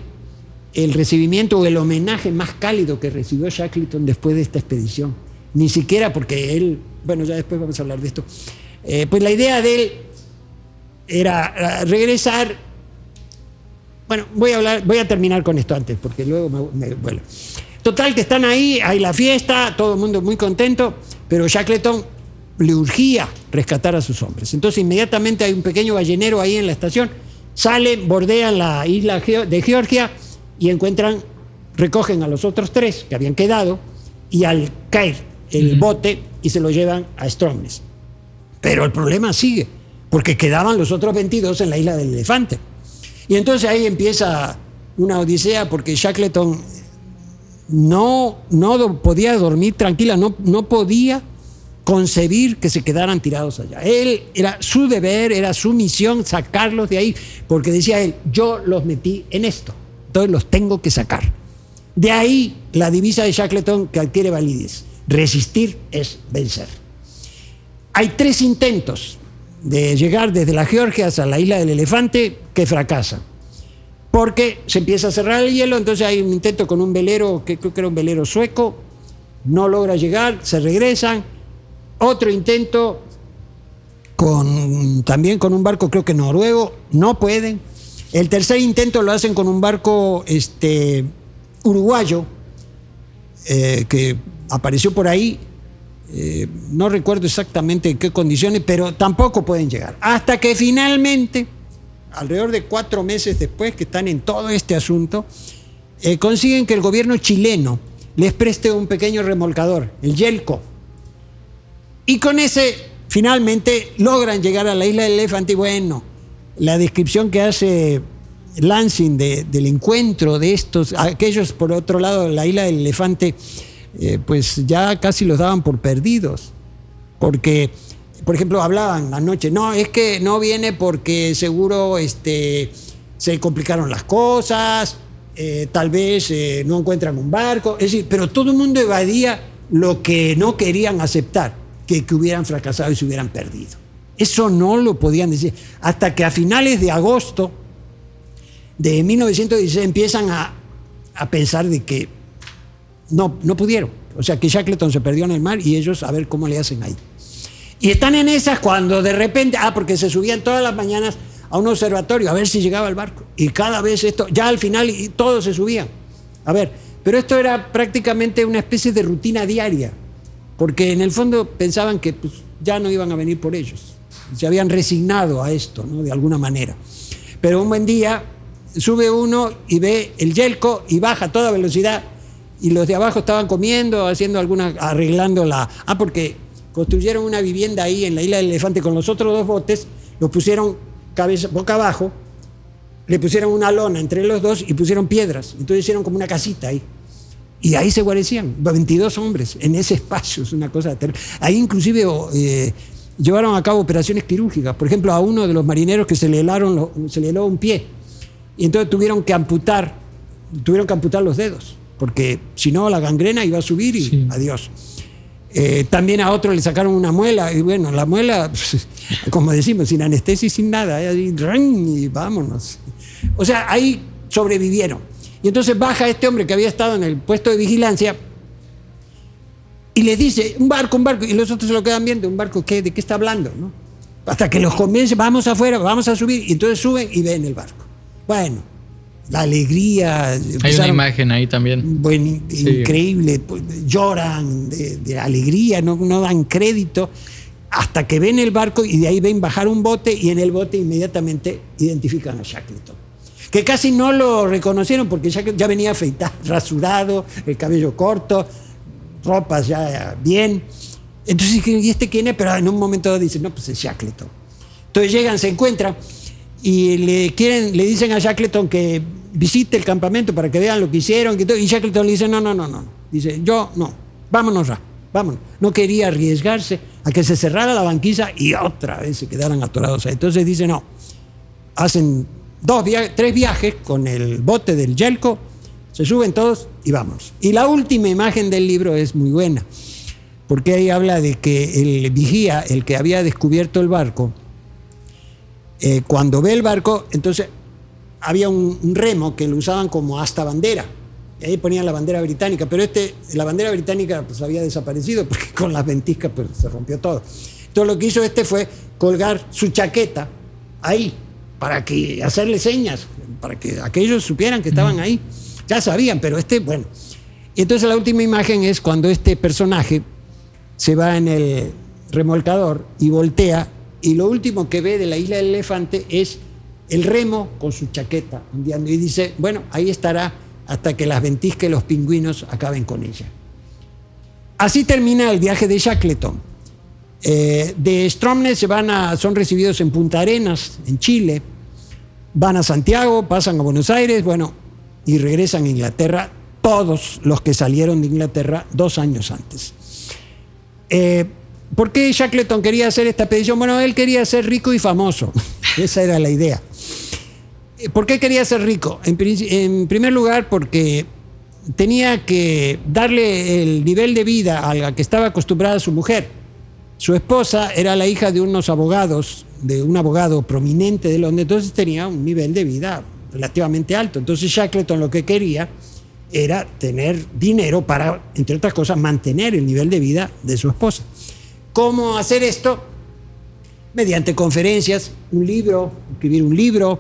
el recibimiento o el homenaje más cálido que recibió Shackleton después de esta expedición. Ni siquiera porque él, bueno, ya después vamos a hablar de esto, pues la idea de él era regresar. Bueno, voy a terminar con esto antes, porque luego bueno. Total que están ahí, hay la fiesta, todo el mundo muy contento, pero Shackleton le urgía rescatar a sus hombres. Entonces inmediatamente hay un pequeño ballenero ahí en la estación, salen, bordean la isla de Georgia y recogen a los otros 3 que habían quedado, y al caer el bote y se lo llevan a Stromness. Pero el problema sigue, porque quedaban los otros 22 en la isla del Elefante. Y entonces ahí empieza una odisea, porque Shackleton no podía dormir tranquila, no podía concebir que se quedaran tirados allá. Era su deber, era su misión sacarlos de ahí, porque decía él, yo los metí en esto. entonces los tengo que sacar. De ahí la divisa de Shackleton que adquiere validez. Resistir es vencer. Hay 3 intentos de llegar desde las Georgias a la isla del Elefante que fracasan. Porque se empieza a cerrar el hielo, entonces hay un intento con un velero, que creo que era un velero sueco, no logra llegar, se regresan. Otro intento también con un barco, creo que noruego, no pueden. El tercer intento lo hacen con un barco uruguayo que apareció por ahí. No recuerdo exactamente en qué condiciones, pero tampoco pueden llegar. Hasta que finalmente, alrededor de 4 meses después que están en todo este asunto, consiguen que el gobierno chileno les preste un pequeño remolcador, el Yelko. Y con ese finalmente logran llegar a la isla del Elefante. Y bueno, la descripción que hace Lansing del encuentro de aquellos por otro lado, la isla del Elefante, pues ya casi los daban por perdidos. Porque, por ejemplo, hablaban anoche, no, es que no viene porque seguro se complicaron las cosas, tal vez no encuentran un barco. Es decir, pero todo el mundo evadía lo que no querían aceptar, que hubieran fracasado y se hubieran perdido. Eso no lo podían decir. Hasta que a finales de agosto de 1916 empiezan a pensar de que no pudieron. O sea, que Shackleton se perdió en el mar y ellos a ver cómo le hacen ahí. Y están en esas cuando de repente, porque se subían todas las mañanas a un observatorio a ver si llegaba el barco. Y cada vez ya al final todos se subían. A ver, pero esto era prácticamente una especie de rutina diaria. Porque en el fondo pensaban que pues, ya no iban a venir por ellos. Se habían resignado a esto, ¿no? De alguna manera. Pero un buen día sube uno y ve el Yelko y baja a toda velocidad. Y los de abajo estaban comiendo, arreglando porque construyeron una vivienda ahí en la isla del Elefante con los otros 2 botes, los pusieron boca abajo, le pusieron una lona entre los dos y pusieron piedras. Entonces hicieron como una casita ahí. Y ahí se guarecían, 22 hombres en ese espacio, es una cosa terrible. Ahí inclusive llevaron a cabo operaciones quirúrgicas. Por ejemplo, a uno de los marineros que se le heló un pie. Y entonces tuvieron que amputar los dedos, porque si no la gangrena iba a subir y sí. Adiós. También a otro le sacaron una muela, y bueno, la muela, como decimos, sin anestesia y sin nada, y vámonos. O sea, ahí sobrevivieron. Y entonces baja este hombre que había estado en el puesto de vigilancia y le dice, un barco, y los otros se lo quedan viendo, ¿un barco de qué está hablando? ¿No? Hasta que los convence, vamos afuera, vamos a subir, y entonces suben y ven el barco. Bueno, la alegría. Hay una imagen ahí también. Bueno, sí. Increíble, lloran de alegría, no dan crédito, hasta que ven el barco y de ahí ven bajar un bote y en el bote inmediatamente identifican a Shackleton. Que casi no lo reconocieron porque ya venía afeitado, rasurado, el cabello corto, ropas ya bien. Entonces, ¿y este quién es? Pero en un momento dicen, no, pues es Shackleton. Entonces llegan, se encuentran y le dicen a Shackleton que visite el campamento para que vean lo que hicieron. Y Shackleton le dice, no. Dice, yo no, vámonos. No quería arriesgarse a que se cerrara la banquisa y otra vez se quedaran atorados ahí. Entonces dice, no, hacen 3 viajes con el bote del Yelko, se suben todos y vamos. Y la última imagen del libro es muy buena, porque ahí habla de que el vigía, el que había descubierto el barco, cuando ve el barco, entonces había un remo que lo usaban como hasta bandera, y ahí ponían la bandera británica, pero la bandera británica pues había desaparecido porque con las ventiscas pues se rompió todo. Entonces lo que hizo fue colgar su chaqueta ahí, para que hacerle señas, para que aquellos supieran que estaban ahí. Ya sabían, pero bueno. Y entonces la última imagen es cuando este personaje se va en el remolcador y voltea, y lo último que ve de la isla del Elefante es el remo con su chaqueta ondeando, y dice, bueno, ahí estará hasta que las ventiscas y los pingüinos acaben con ella. Así termina el viaje de Shackleton. De Stromness son recibidos en Punta Arenas, en Chile, van a Santiago, pasan a Buenos Aires, y regresan a Inglaterra, todos los que salieron de Inglaterra 2 años antes. ¿Por qué Shackleton quería hacer esta expedición? Bueno, él quería ser rico y famoso, esa era la idea. ¿Por qué quería ser rico? En primer lugar, porque tenía que darle el nivel de vida a la que estaba acostumbrada su mujer. Su esposa era la hija de unos abogados, de un abogado prominente de Londres, entonces tenía un nivel de vida relativamente alto. Entonces Shackleton lo que quería era tener dinero para, entre otras cosas, mantener el nivel de vida de su esposa. ¿Cómo hacer esto? Mediante conferencias, un libro, escribir un libro,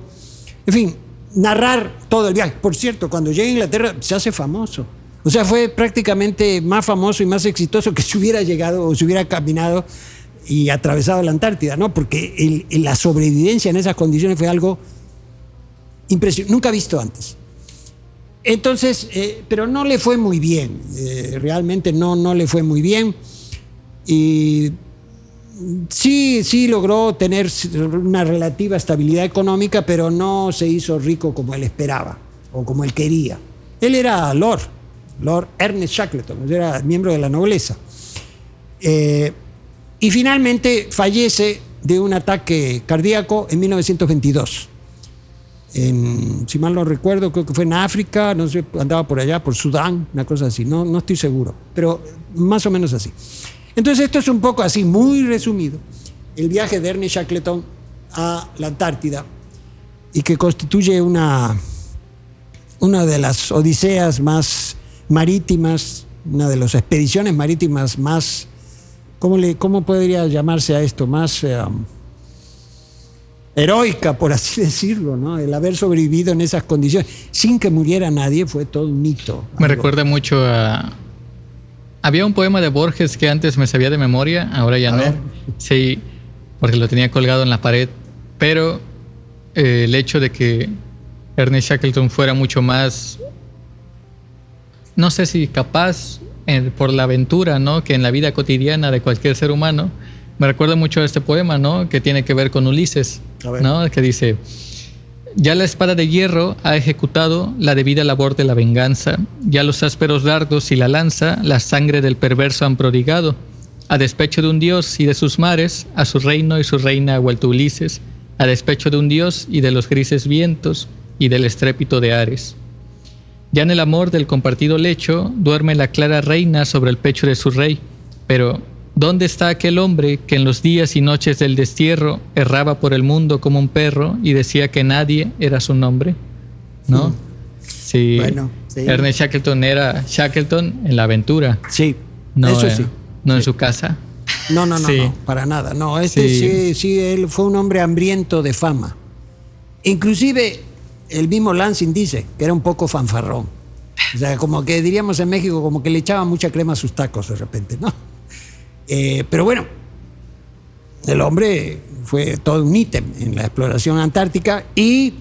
en fin, narrar todo el viaje. Por cierto, cuando llega a Inglaterra se hace famoso. O sea, fue prácticamente más famoso y más exitoso que si hubiera llegado o si hubiera caminado y atravesado la Antártida, ¿no? Porque la sobrevivencia en esas condiciones fue algo impresionante, nunca visto antes. Entonces, pero no le fue muy bien, realmente no le fue muy bien. Y sí logró tener una relativa estabilidad económica, pero no se hizo rico como él esperaba o como él quería. Él era Lord Ernest Shackleton, era miembro de la nobleza. Y finalmente fallece de un ataque cardíaco en 1922. Si mal no recuerdo, creo que fue en África, no sé, andaba por allá, por Sudán, una cosa así, no estoy seguro, pero más o menos así. Entonces esto es un poco así, muy resumido, el viaje de Ernest Shackleton a la Antártida, y que constituye una de las odiseas más marítimas, una de las expediciones marítimas más, ¿cómo podría llamarse a esto? Más heroica, por así decirlo, ¿no? El haber sobrevivido en esas condiciones sin que muriera nadie fue todo un hito. Me recuerda mucho a... Había un poema de Borges que antes me sabía de memoria, ahora ya no. Ver. Sí, porque lo tenía colgado en la pared. Pero el hecho de que Ernest Shackleton fuera mucho más, no sé si capaz por la aventura, ¿no?, que en la vida cotidiana de cualquier ser humano, me recuerda mucho a este poema, ¿no?, que tiene que ver con Ulises, ¿no?, que dice: ya la espada de hierro ha ejecutado la debida labor de la venganza, ya los ásperos dardos y la lanza la sangre del perverso han prodigado. A despecho de un dios y de sus mares, a su reino y su reina ha vuelto Ulises, a despecho de un dios y de los grises vientos y del estrépito de Ares. Ya en el amor del compartido lecho duerme la clara reina sobre el pecho de su rey, pero ¿dónde está aquel hombre que en los días y noches del destierro erraba por el mundo como un perro y decía que nadie era su nombre? ¿No? Sí. Bueno, sí. Ernest Shackleton era Shackleton en la aventura. Sí, no, eso sí. No sí. En su casa. No, para nada. No, sí, él fue un hombre hambriento de fama. Inclusive el mismo Lansing dice que era un poco fanfarrón. O sea, como que diríamos en México, como que le echaba mucha crema a sus tacos de repente, ¿no? Pero bueno, el hombre fue todo un ítem en la exploración antártica y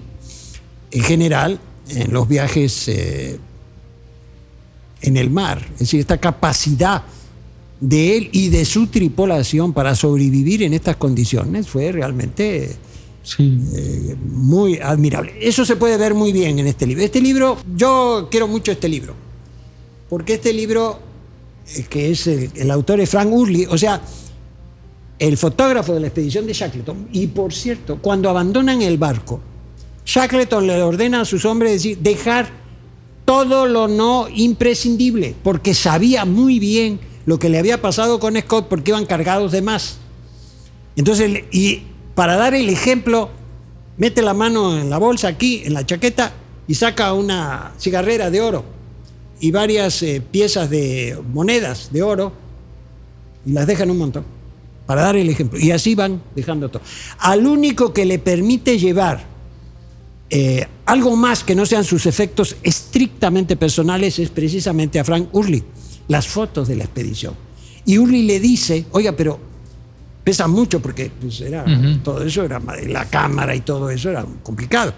en general en los viajes en el mar. Es decir, esta capacidad de él y de su tripulación para sobrevivir en estas condiciones fue realmente muy admirable. Eso se puede ver muy bien en este libro. Este libro, yo quiero mucho este libro, porque este libro, que es el autor es Frank Hurley, o sea, el fotógrafo de la expedición de Shackleton. Y por cierto, cuando abandonan el barco, Shackleton le ordena a sus hombres decir, dejar todo lo no imprescindible, porque sabía muy bien lo que le había pasado con Scott, porque iban cargados de más. Entonces, y para dar el ejemplo, mete la mano en la bolsa aquí, en la chaqueta, y saca una cigarrera de oro y varias piezas de monedas de oro, y las dejan un montón, para dar el ejemplo. Y así van dejando todo. Al único que le permite llevar algo más que no sean sus efectos estrictamente personales es precisamente a Frank Hurley, las fotos de la expedición. Y Hurley le dice, oiga, pero pesa mucho, porque pues, todo eso era, la cámara y todo eso era complicado.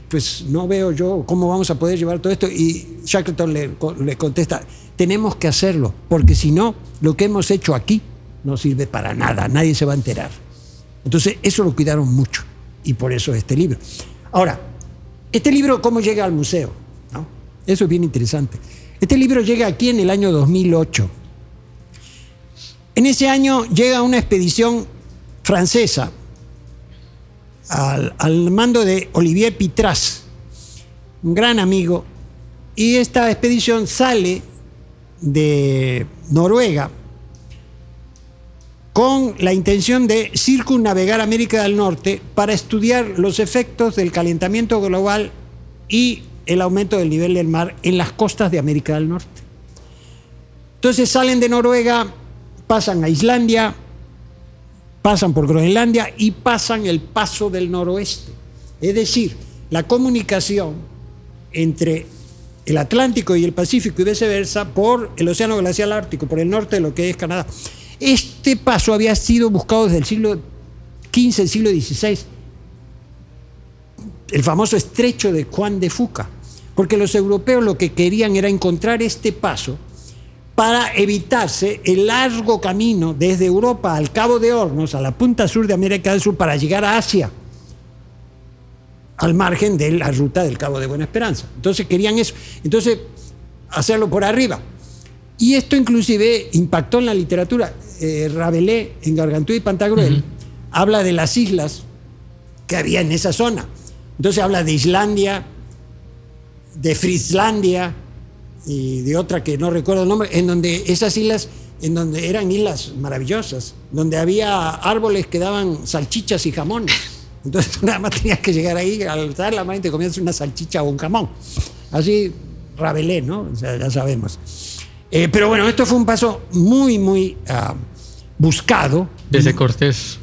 Pues no veo yo cómo vamos a poder llevar todo esto. Y Shackleton le contesta, tenemos que hacerlo, porque si no, lo que hemos hecho aquí no sirve para nada, nadie se va a enterar. Entonces eso lo cuidaron mucho, y por eso este libro. Ahora, este libro, ¿cómo llega al museo? ¿No? Eso es bien interesante. Este libro llega aquí en el año 2008. En ese año llega una expedición francesa, al mando de Olivier Pitras, un gran amigo, y esta expedición sale de Noruega con la intención de circunnavegar América del Norte para estudiar los efectos del calentamiento global y el aumento del nivel del mar en las costas de América del Norte. Entonces salen de Noruega, pasan a Islandia, pasan por Groenlandia y pasan el Paso del Noroeste. Es decir, la comunicación entre el Atlántico y el Pacífico y viceversa por el Océano Glacial Ártico, por el norte de lo que es Canadá. Este paso había sido buscado desde el siglo XV, el siglo XVI, el famoso estrecho de Juan de Fuca, porque los europeos lo que querían era encontrar este paso para evitarse el largo camino desde Europa al Cabo de Hornos, a la punta sur de América del Sur, para llegar a Asia, al margen de la ruta del Cabo de Buena Esperanza. Entonces querían eso, entonces hacerlo por arriba. Y esto inclusive impactó en la literatura. Rabelais, en Gargantúa y Pantagruel, habla de las islas que había en esa zona. Entonces habla de Islandia, de Frislandia y de otra que no recuerdo el nombre, en donde esas islas, en donde eran islas maravillosas, donde había árboles que daban salchichas y jamones. Entonces nada más tenías que llegar ahí, alzar la mano y te comías una salchicha o un jamón. Así Rabelais, ¿no? O sea, ya sabemos. Pero bueno, esto fue un paso muy, muy buscado. Desde Cortés.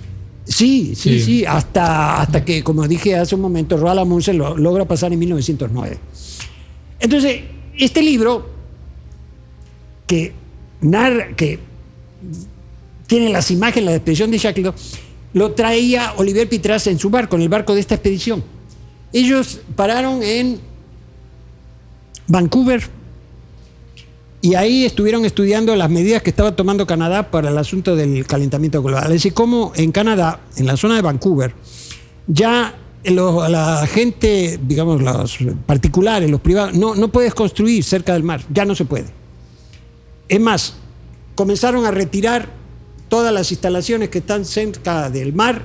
Sí, hasta que, como dije hace un momento, Roald Amundsen lo logra pasar en 1909. Entonces, este libro que tiene las imágenes, la expedición de Shackleton, lo traía Olivier Pitras en su barco, en el barco de esta expedición. Ellos pararon en Vancouver y ahí estuvieron estudiando las medidas que estaba tomando Canadá para el asunto del calentamiento global. Es decir, cómo en Canadá, en la zona de Vancouver, ya la gente, digamos, los particulares, los privados, no puedes construir cerca del mar, ya no se puede. Es más, comenzaron a retirar todas las instalaciones que están cerca del mar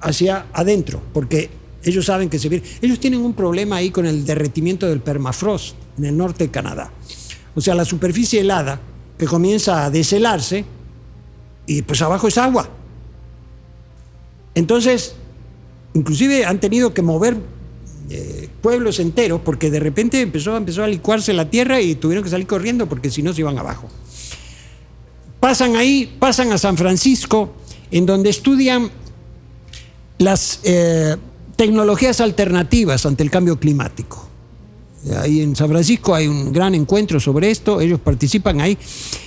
hacia adentro, porque ellos saben que ellos tienen un problema ahí con el derretimiento del permafrost en el norte de Canadá. O sea, la superficie helada que comienza a deshelarse y pues abajo es agua. Entonces, inclusive han tenido que mover pueblos enteros porque de repente empezó a licuarse la tierra y tuvieron que salir corriendo porque si no se iban abajo. Pasan a San Francisco, en donde estudian las tecnologías alternativas ante el cambio climático. Ahí en San Francisco hay un gran encuentro sobre esto, ellos participan ahí.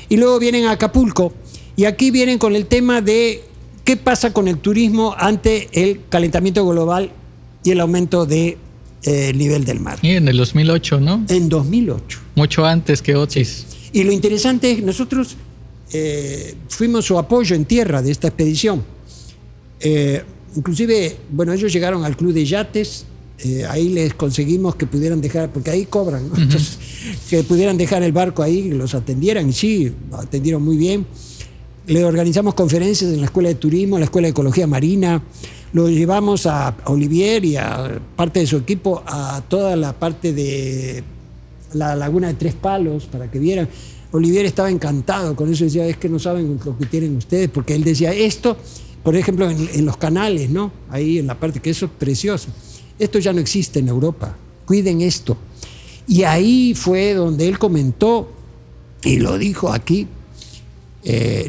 Y luego vienen a Acapulco, y aquí vienen con el tema de qué pasa con el turismo ante el calentamiento global y el aumento del nivel del mar. Y en el 2008, ¿no? En 2008. Mucho antes que Otis. Sí. Y lo interesante es que nosotros fuimos su apoyo en tierra de esta expedición. Inclusive, bueno, ellos llegaron al club de yates, ahí les conseguimos que pudieran dejar, porque ahí cobran, ¿no? Entonces, que pudieran dejar el barco ahí, los atendieran, y sí, atendieron muy bien. Le organizamos conferencias en la Escuela de Turismo, en la Escuela de Ecología Marina, lo llevamos a Olivier y a parte de su equipo a toda la parte de la laguna de Tres Palos para que vieran. Olivier estaba encantado con eso, decía, es que no saben lo que tienen ustedes, porque él decía esto, por ejemplo, en los canales, ¿no? Ahí en la parte, que eso es precioso. Esto ya no existe en Europa, cuiden esto. Y ahí fue donde él comentó, y lo dijo aquí,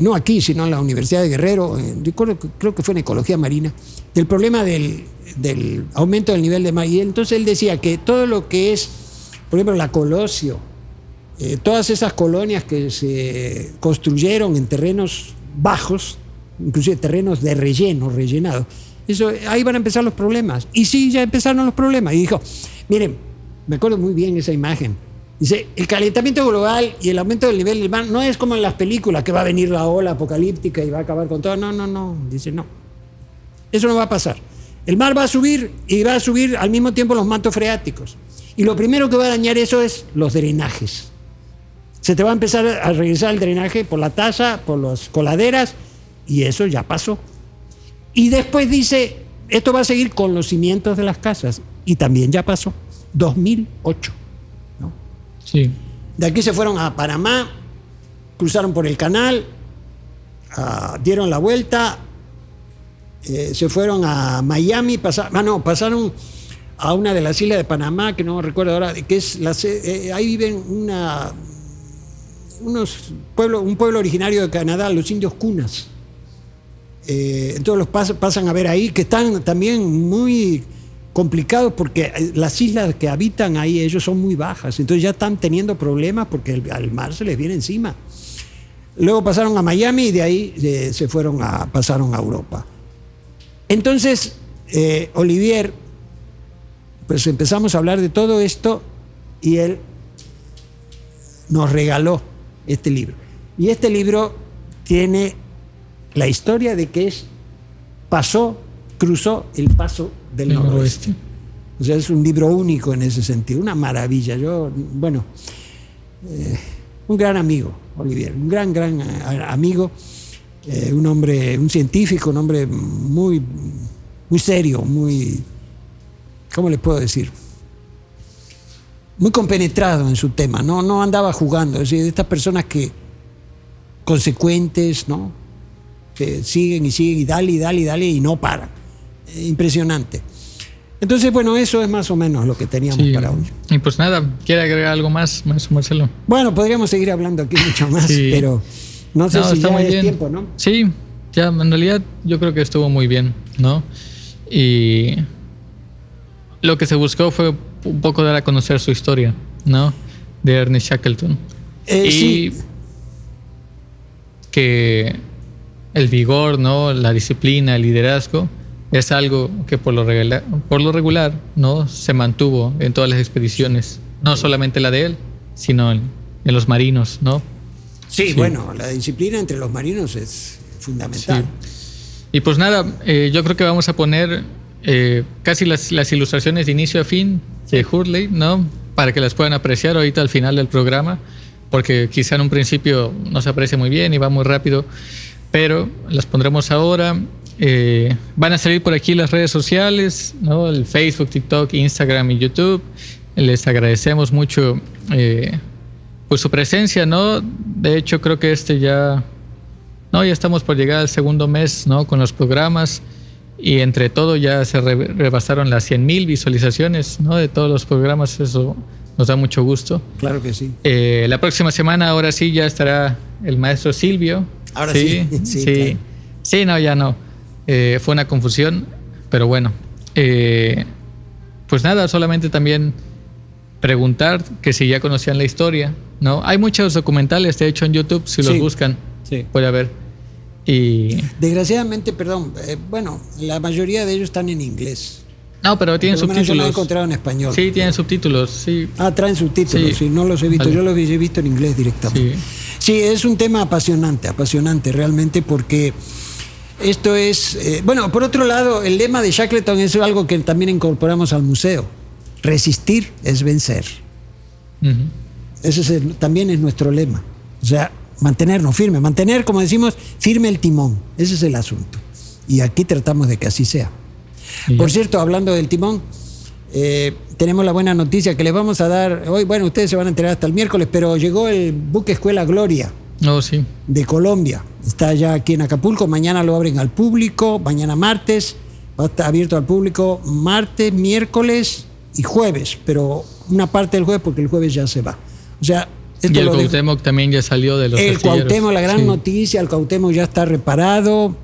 no aquí, sino en la Universidad de Guerrero, creo que fue en Ecología Marina, del problema del aumento del nivel de mar. Y entonces él decía que todo lo que es, por ejemplo, la Colosio, todas esas colonias que se construyeron en terrenos bajos, inclusive terrenos de rellenados, ahí van a empezar los problemas. Y sí, ya empezaron los problemas. Y dijo, miren, me acuerdo muy bien esa imagen. Dice, el calentamiento global y el aumento del nivel del mar no es como en las películas, que va a venir la ola apocalíptica y va a acabar con todo. No. Dice, no. Eso no va a pasar. El mar va a subir y va a subir al mismo tiempo los mantos freáticos. Y lo primero que va a dañar eso es los drenajes. Se te va a empezar a regresar el drenaje por la taza, por las coladeras, y eso ya pasó. Y después dice, esto va a seguir con los cimientos de las casas y también ya pasó, 2008, ¿no? Sí. De aquí se fueron a Panamá, cruzaron por el canal, dieron la vuelta, se fueron a Miami, pasaron a una de las islas de Panamá, que no recuerdo ahora, que es ahí viven un pueblo originario de Canadá, los indios Kunas. Entonces los pasan a ver ahí, que están también muy complicados porque las islas que habitan ahí ellos son muy bajas, entonces ya están teniendo problemas porque el mar se les viene encima. Luego pasaron a Miami y de ahí pasaron a Europa. Entonces, Olivier, pues empezamos a hablar de todo esto y él nos regaló este libro. Y este libro tiene la historia de que cruzó el paso del noroeste. O sea, es un libro único en ese sentido, una maravilla. Un gran amigo, Olivier, un gran amigo, un hombre, un científico, un hombre muy, muy serio, muy, ¿cómo le puedo decir? Muy compenetrado en su tema, no andaba jugando, es decir, de estas personas que consecuentes, ¿no? Que siguen y dale y no paran. Impresionante. Entonces, bueno, eso es más o menos lo que teníamos para hoy. Y pues nada, ¿quiere agregar algo más, Marcelo? Bueno, podríamos seguir hablando aquí mucho más, pero no sé si ya es tiempo, ¿no? Sí, ya en realidad yo creo que estuvo muy bien, ¿no? Y lo que se buscó fue un poco dar a conocer su historia, ¿no? De Ernest Shackleton. Y que el vigor, ¿no? La disciplina, el liderazgo es algo que por lo regular, ¿no? Se mantuvo en todas las expediciones, no solamente la de él, sino en los marinos, ¿no? Sí, bueno, la disciplina entre los marinos es fundamental. Sí. Y pues nada, yo creo que vamos a poner casi las ilustraciones de inicio a fin de Hurley, ¿no? Para que las puedan apreciar ahorita al final del programa, porque quizá en un principio no se aprecia muy bien y va muy rápido, pero las pondremos ahora. Van a salir por aquí las redes sociales, ¿no? El Facebook, TikTok, Instagram y YouTube. Les agradecemos mucho pues su presencia, ¿no? De hecho, creo que ya estamos por llegar al segundo mes, ¿no? Con los programas, y entre todo ya se rebasaron las 100,000 visualizaciones, ¿no? De todos los programas. Eso nos da mucho gusto. Claro que sí. La próxima semana, ahora sí, ya estará el maestro Silvio. Ahora sí. Claro. Sí, no, ya no. Fue una confusión, pero bueno. Pues nada, solamente también preguntar que si ya conocían la historia, ¿no? Hay muchos documentales, de hecho, en YouTube, si los buscan, puede haber. Y desgraciadamente, la mayoría de ellos están en inglés. No, pero tienen subtítulos. Yo no he encontrado en español. Sí, tienen subtítulos, sí. Traen subtítulos, sí, no los he visto. Vale. Yo los he visto en inglés directamente. Sí, es un tema apasionante realmente, porque esto es... por otro lado, el lema de Shackleton es algo que también incorporamos al museo. Resistir es vencer. Uh-huh. Ese también es nuestro lema. O sea, mantenernos firmes. Mantener, como decimos, firme el timón. Ese es el asunto. Y aquí tratamos de que así sea. Por cierto, hablando del timón, tenemos la buena noticia que les vamos a dar hoy. Bueno, ustedes se van a enterar hasta el miércoles, pero llegó el buque Escuela Gloria de Colombia. Está ya aquí en Acapulco. Mañana lo abren al público. Mañana martes. Va a estar abierto al público martes, miércoles y jueves. Pero una parte del jueves, porque el jueves ya se va. O sea, y el Cuauhtémoc también ya salió de los astilleros. El Cuauhtémoc, la gran noticia. El Cuauhtémoc ya está reparado.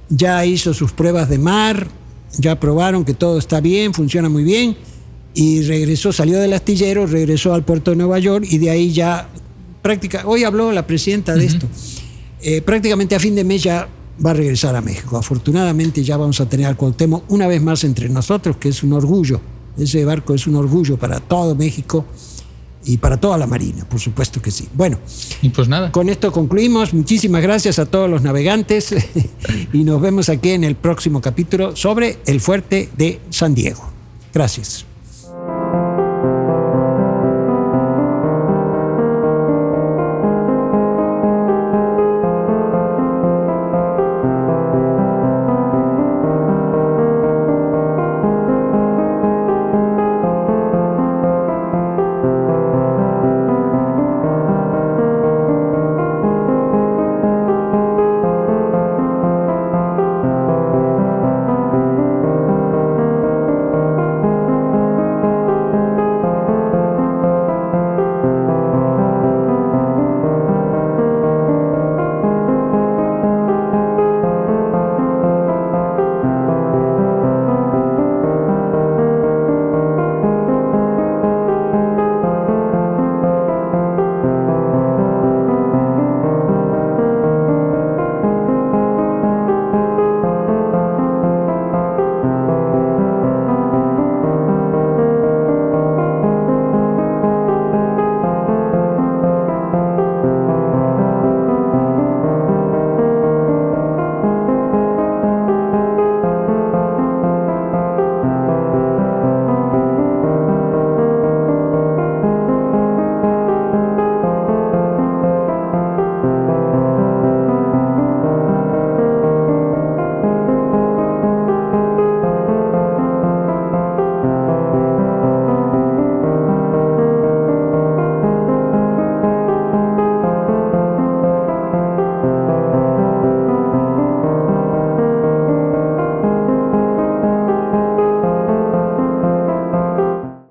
Ya hizo sus pruebas de mar. Ya probaron que todo está bien, funciona muy bien, y salió del astillero, regresó al puerto de Nueva York, y de ahí ya hoy habló la presidenta de esto, prácticamente a fin de mes ya va a regresar a México. Afortunadamente ya vamos a tener al Cuauhtémoc una vez más entre nosotros, que es un orgullo. Ese barco es un orgullo para todo México y para toda la Marina, por supuesto que sí. Bueno, y pues nada, con esto concluimos. Muchísimas gracias a todos los navegantes y nos vemos aquí en el próximo capítulo sobre el fuerte de San Diego. Gracias.